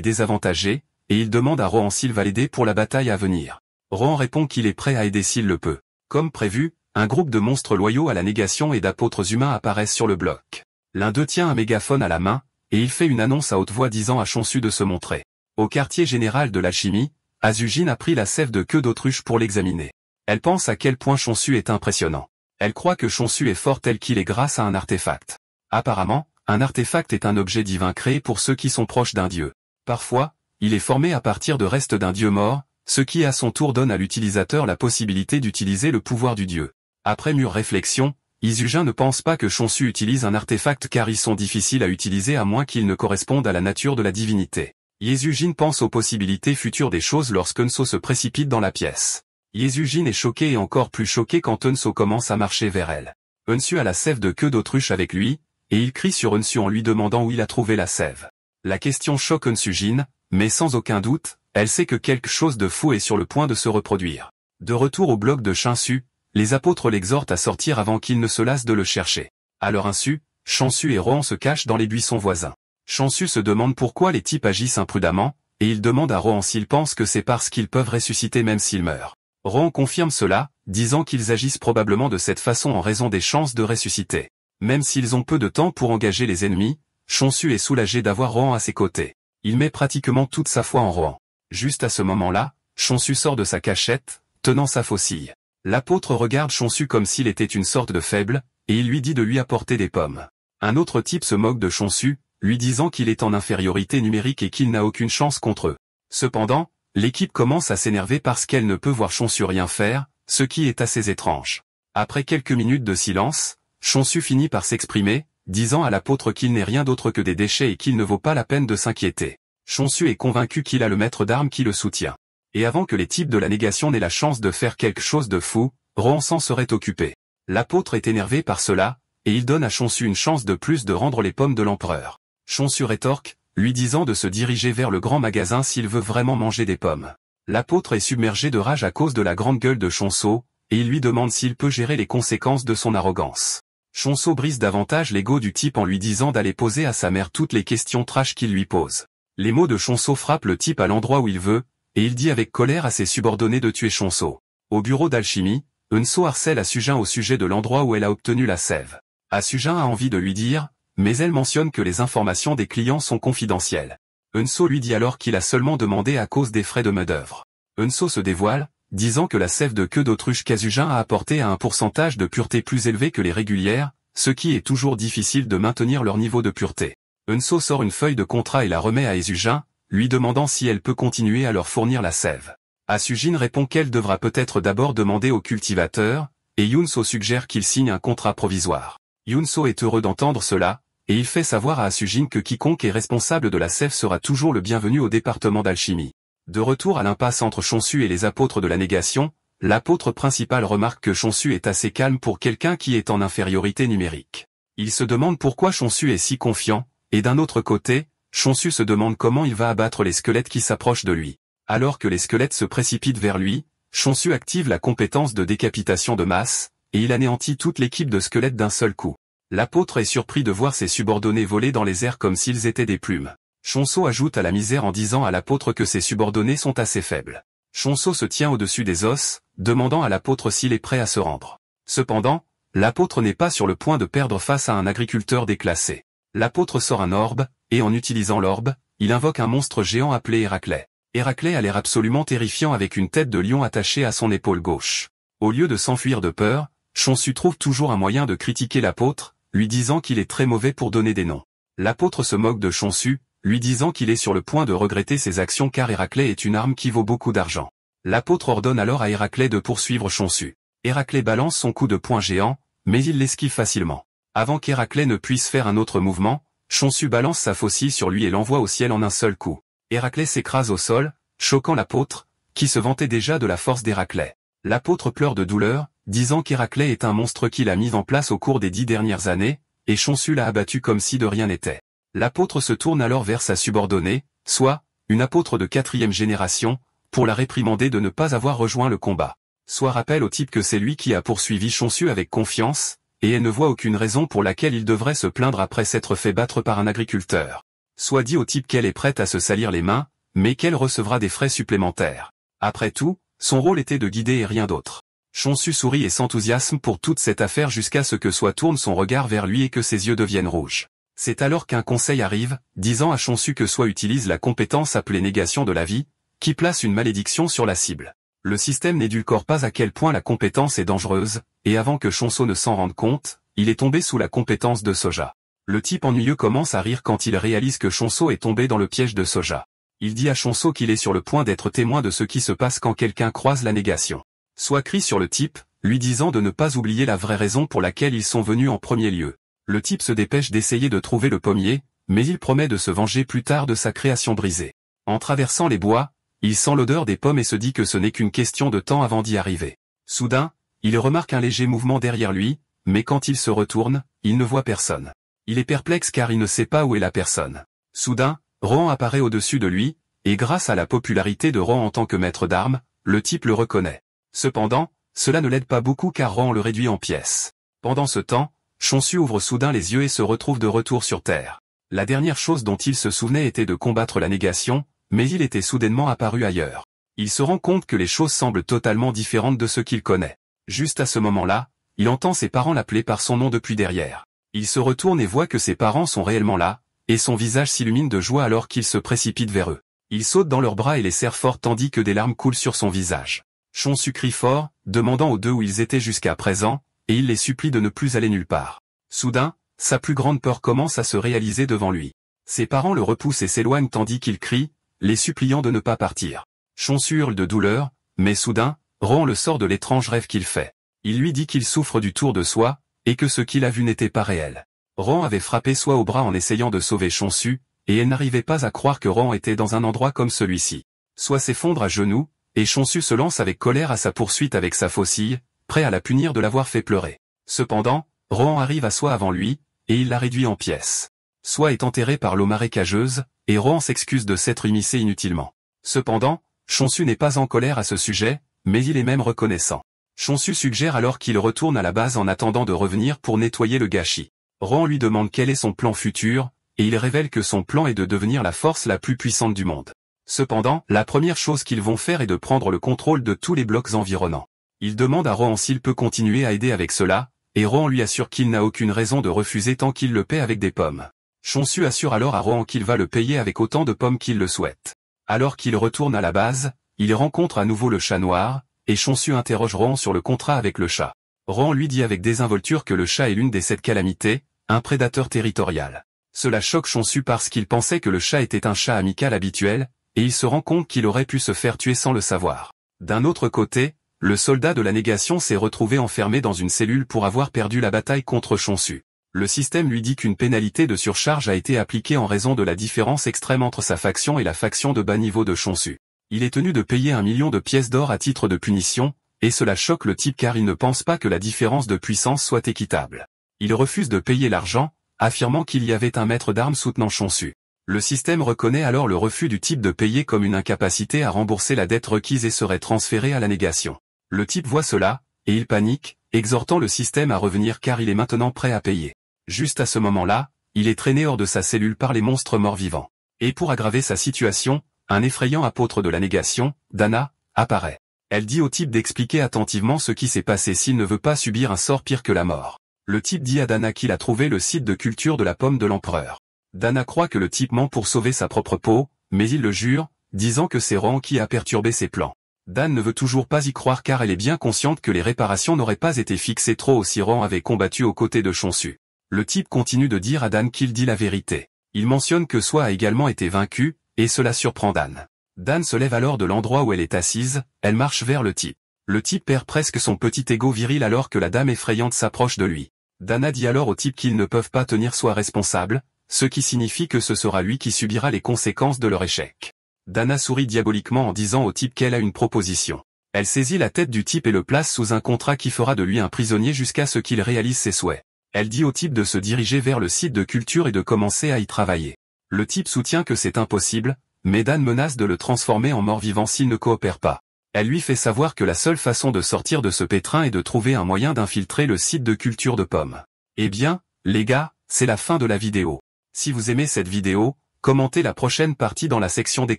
désavantagé, et il demande à Rohan s'il va l'aider pour la bataille à venir. Rohan répond qu'il est prêt à aider s'il le peut. Comme prévu, un groupe de monstres loyaux à la négation et d'apôtres humains apparaissent sur le bloc. L'un d'eux tient un mégaphone à la main, et il fait une annonce à haute voix disant à Chonsu de se montrer. Au quartier général de l'alchimie, Azujin a pris la sève de queue d'autruche pour l'examiner. Elle pense à quel point Chonsu est impressionnant. Elle croit que Chonsu est fort tel qu'il est grâce à un artefact. Apparemment, un artefact est un objet divin créé pour ceux qui sont proches d'un dieu. Parfois, il est formé à partir de restes d'un dieu mort, ce qui à son tour donne à l'utilisateur la possibilité d'utiliser le pouvoir du dieu. Après mûre réflexion, Izujin ne pense pas que Chonsu utilise un artefact car ils sont difficiles à utiliser à moins qu'ils ne correspondent à la nature de la divinité. Izujin pense aux possibilités futures des choses lorsque Eunso se précipite dans la pièce. Izujin est choqué et encore plus choqué quand Eunso commence à marcher vers elle. Eunsu a la sève de queue d'autruche avec lui, et il crie sur Eunsu en lui demandant où il a trouvé la sève. La question choque Eunsu-jin, mais sans aucun doute, elle sait que quelque chose de fou est sur le point de se reproduire. De retour au bloc de Shinsu, les apôtres l'exhortent à sortir avant qu'il ne se lasse de le chercher. À leur insu, Chonsu et Rohan se cachent dans les buissons voisins. Chonsu se demande pourquoi les types agissent imprudemment, et il demande à Rohan s'il pense que c'est parce qu'ils peuvent ressusciter même s'ils meurent. Rohan confirme cela, disant qu'ils agissent probablement de cette façon en raison des chances de ressusciter. Même s'ils ont peu de temps pour engager les ennemis, Chonsu est soulagé d'avoir Rohan à ses côtés. Il met pratiquement toute sa foi en Rohan. Juste à ce moment-là, Chonsu sort de sa cachette, tenant sa faucille. L'apôtre regarde Chonsu comme s'il était une sorte de faible, et il lui dit de lui apporter des pommes. Un autre type se moque de Chonsu, lui disant qu'il est en infériorité numérique et qu'il n'a aucune chance contre eux. Cependant, l'équipe commence à s'énerver parce qu'elle ne peut voir Chonsu rien faire, ce qui est assez étrange. Après quelques minutes de silence, Chonsu finit par s'exprimer, disant à l'apôtre qu'il n'est rien d'autre que des déchets et qu'il ne vaut pas la peine de s'inquiéter. Chonsu est convaincu qu'il a le maître d'armes qui le soutient. Et avant que les types de la négation n'aient la chance de faire quelque chose de fou, Rohan s'en serait occupé. L'apôtre est énervé par cela, et il donne à Chonsu une chance de plus de rendre les pommes de l'empereur. Chonsu rétorque, lui disant de se diriger vers le grand magasin s'il veut vraiment manger des pommes. L'apôtre est submergé de rage à cause de la grande gueule de Chonsu, et il lui demande s'il peut gérer les conséquences de son arrogance. Chonsu brise davantage l'ego du type en lui disant d'aller poser à sa mère toutes les questions trash qu'il lui pose. Les mots de Chonsu frappent le type à l'endroit où il veut, et il dit avec colère à ses subordonnés de tuer Chonsu. Au bureau d'alchimie, Eunso harcèle Asujin au sujet de l'endroit où elle a obtenu la sève. Asujin a envie de lui dire, mais elle mentionne que les informations des clients sont confidentielles. Eunso lui dit alors qu'il a seulement demandé à cause des frais de main-d'œuvre. Eunso se dévoile, disant que la sève de queue d'autruche qu'Asujin a apporté à un pourcentage de pureté plus élevé que les régulières, ce qui est toujours difficile de maintenir leur niveau de pureté. Eunso sort une feuille de contrat et la remet à Asujin, lui demandant si elle peut continuer à leur fournir la sève. Asujin répond qu'elle devra peut-être d'abord demander au cultivateur, et Yunso suggère qu'il signe un contrat provisoire. Yunso est heureux d'entendre cela, et il fait savoir à Asujin que quiconque est responsable de la sève sera toujours le bienvenu au département d'alchimie. De retour à l'impasse entre Chonsu et les apôtres de la négation, l'apôtre principal remarque que Chonsu est assez calme pour quelqu'un qui est en infériorité numérique. Il se demande pourquoi Chonsu est si confiant, et d'un autre côté, Chonsu se demande comment il va abattre les squelettes qui s'approchent de lui. Alors que les squelettes se précipitent vers lui, Chonsu active la compétence de décapitation de masse, et il anéantit toute l'équipe de squelettes d'un seul coup. L'apôtre est surpris de voir ses subordonnés voler dans les airs comme s'ils étaient des plumes. Chonsu ajoute à la misère en disant à l'apôtre que ses subordonnés sont assez faibles. Chonsu se tient au-dessus des os, demandant à l'apôtre s'il est prêt à se rendre. Cependant, l'apôtre n'est pas sur le point de perdre face à un agriculteur déclassé. L'apôtre sort un orbe, et en utilisant l'orbe, il invoque un monstre géant appelé Héraclès. Héraclès a l'air absolument terrifiant avec une tête de lion attachée à son épaule gauche. Au lieu de s'enfuir de peur, Chonsu trouve toujours un moyen de critiquer l'apôtre, lui disant qu'il est très mauvais pour donner des noms. L'apôtre se moque de Chonsu, lui disant qu'il est sur le point de regretter ses actions car Héraclès est une arme qui vaut beaucoup d'argent. L'apôtre ordonne alors à Héraclès de poursuivre Chonsu. Héraclès balance son coup de poing géant, mais il l'esquive facilement. Avant qu'Héraclès ne puisse faire un autre mouvement, Chonsu balance sa faucille sur lui et l'envoie au ciel en un seul coup. Héraclès s'écrase au sol, choquant l'apôtre, qui se vantait déjà de la force d'Héraclès. L'apôtre pleure de douleur, disant qu'Héraclès est un monstre qu'il a mis en place au cours des 10 dernières années, et Chonsu l'a abattu comme si de rien n'était. L'apôtre se tourne alors vers sa subordonnée, soit, une apôtre de 4e génération, pour la réprimander de ne pas avoir rejoint le combat. Soit rappelle au type que c'est lui qui a poursuivi Chonsu avec confiance, et elle ne voit aucune raison pour laquelle il devrait se plaindre après s'être fait battre par un agriculteur. Soit dit au type qu'elle est prête à se salir les mains, mais qu'elle recevra des frais supplémentaires. Après tout, son rôle était de guider et rien d'autre. Chonsu sourit et s'enthousiasme pour toute cette affaire jusqu'à ce que Soit tourne son regard vers lui et que ses yeux deviennent rouges. C'est alors qu'un conseil arrive, disant à Chonsu que Soit utilise la compétence appelée négation de la vie, qui place une malédiction sur la cible. Le système n'édulcore pas à quel point la compétence est dangereuse, et avant que Chonsu ne s'en rende compte, il est tombé sous la compétence de Soja. Le type ennuyeux commence à rire quand il réalise que Chonsu est tombé dans le piège de Soja. Il dit à Chonsu qu'il est sur le point d'être témoin de ce qui se passe quand quelqu'un croise la négation. Soit crie sur le type, lui disant de ne pas oublier la vraie raison pour laquelle ils sont venus en premier lieu. Le type se dépêche d'essayer de trouver le pommier, mais il promet de se venger plus tard de sa création brisée. En traversant les bois, il sent l'odeur des pommes et se dit que ce n'est qu'une question de temps avant d'y arriver. Soudain, il remarque un léger mouvement derrière lui, mais quand il se retourne, il ne voit personne. Il est perplexe car il ne sait pas où est la personne. Soudain, Rohan apparaît au-dessus de lui, et grâce à la popularité de Rohan en tant que maître d'armes, le type le reconnaît. Cependant, cela ne l'aide pas beaucoup car Rohan le réduit en pièces. Pendant ce temps, Chonsu ouvre soudain les yeux et se retrouve de retour sur Terre. La dernière chose dont il se souvenait était de combattre la négation, mais il était soudainement apparu ailleurs. Il se rend compte que les choses semblent totalement différentes de ce qu'il connaît. Juste à ce moment-là, il entend ses parents l'appeler par son nom depuis derrière. Il se retourne et voit que ses parents sont réellement là, et son visage s'illumine de joie alors qu'il se précipite vers eux. Il saute dans leurs bras et les serre fort tandis que des larmes coulent sur son visage. Chonsu crie fort, demandant aux deux où ils étaient jusqu'à présent, et il les supplie de ne plus aller nulle part. Soudain, sa plus grande peur commence à se réaliser devant lui. Ses parents le repoussent et s'éloignent tandis qu'il crie, les suppliant de ne pas partir. Chonsu hurle de douleur, mais soudain, Rohan le sort de l'étrange rêve qu'il fait. Il lui dit qu'il souffre du tour de soi, et que ce qu'il a vu n'était pas réel. Rohan avait frappé Soi au bras en essayant de sauver Chonsu, et elle n'arrivait pas à croire que Rohan était dans un endroit comme celui-ci. Soi s'effondre à genoux, et Chonsu se lance avec colère à sa poursuite avec sa faucille, prêt à la punir de l'avoir fait pleurer. Cependant, Rohan arrive à Soi avant lui, et il la réduit en pièces. Soi est enterré par l'eau marécageuse, et Rohan s'excuse de s'être immiscé inutilement. Cependant, Chonsu n'est pas en colère à ce sujet, mais il est même reconnaissant. Chonsu suggère alors qu'il retourne à la base en attendant de revenir pour nettoyer le gâchis. Rohan lui demande quel est son plan futur, et il révèle que son plan est de devenir la force la plus puissante du monde. Cependant, la première chose qu'ils vont faire est de prendre le contrôle de tous les blocs environnants. Il demande à Rohan s'il peut continuer à aider avec cela, et Rohan lui assure qu'il n'a aucune raison de refuser tant qu'il le paie avec des pommes. Chonsu assure alors à Rohan qu'il va le payer avec autant de pommes qu'il le souhaite. Alors qu'il retourne à la base, il rencontre à nouveau le chat noir, et Chonsu interroge Rohan sur le contrat avec le chat. Rohan lui dit avec désinvolture que le chat est l'une des 7 calamités, un prédateur territorial. Cela choque Chonsu parce qu'il pensait que le chat était un chat amical habituel, et il se rend compte qu'il aurait pu se faire tuer sans le savoir. D'un autre côté, le soldat de la négation s'est retrouvé enfermé dans une cellule pour avoir perdu la bataille contre Chonsu. Le système lui dit qu'une pénalité de surcharge a été appliquée en raison de la différence extrême entre sa faction et la faction de bas niveau de Chonsu. Il est tenu de payer 1 million de pièces d'or à titre de punition, et cela choque le type car il ne pense pas que la différence de puissance soit équitable. Il refuse de payer l'argent, affirmant qu'il y avait un maître d'armes soutenant Chonsu. Le système reconnaît alors le refus du type de payer comme une incapacité à rembourser la dette requise et serait transféré à la négation. Le type voit cela, et il panique, exhortant le système à revenir car il est maintenant prêt à payer. Juste à ce moment-là, il est traîné hors de sa cellule par les monstres morts-vivants. Et pour aggraver sa situation, un effrayant apôtre de la négation, Dana, apparaît. Elle dit au type d'expliquer attentivement ce qui s'est passé s'il ne veut pas subir un sort pire que la mort. Le type dit à Dana qu'il a trouvé le site de culture de la pomme de l'empereur. Dana croit que le type ment pour sauver sa propre peau, mais il le jure, disant que c'est Rohan qui a perturbé ses plans. Dan ne veut toujours pas y croire car elle est bien consciente que les réparations n'auraient pas été fixées trop haut si Rohan avait combattu aux côtés de Chonsu. Le type continue de dire à Dan qu'il dit la vérité. Il mentionne que Soi a également été vaincu, et cela surprend Dan. Dan se lève alors de l'endroit où elle est assise, elle marche vers le type. Le type perd presque son petit ego viril alors que la dame effrayante s'approche de lui. Dana dit alors au type qu'ils ne peuvent pas tenir Soi responsable, ce qui signifie que ce sera lui qui subira les conséquences de leur échec. Dana sourit diaboliquement en disant au type qu'elle a une proposition. Elle saisit la tête du type et le place sous un contrat qui fera de lui un prisonnier jusqu'à ce qu'il réalise ses souhaits. Elle dit au type de se diriger vers le site de culture et de commencer à y travailler. Le type soutient que c'est impossible, mais Dan menace de le transformer en mort-vivant s'il ne coopère pas. Elle lui fait savoir que la seule façon de sortir de ce pétrin est de trouver un moyen d'infiltrer le site de culture de pommes. Eh bien, les gars, c'est la fin de la vidéo. Si vous aimez cette vidéo, commentez la prochaine partie dans la section des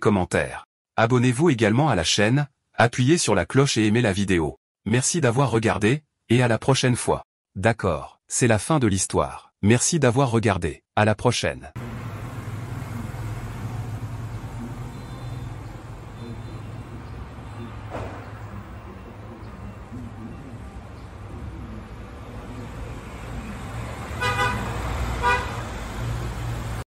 commentaires. Abonnez-vous également à la chaîne, appuyez sur la cloche et aimez la vidéo. Merci d'avoir regardé, et à la prochaine fois. D'accord, c'est la fin de l'histoire. Merci d'avoir regardé. À la prochaine.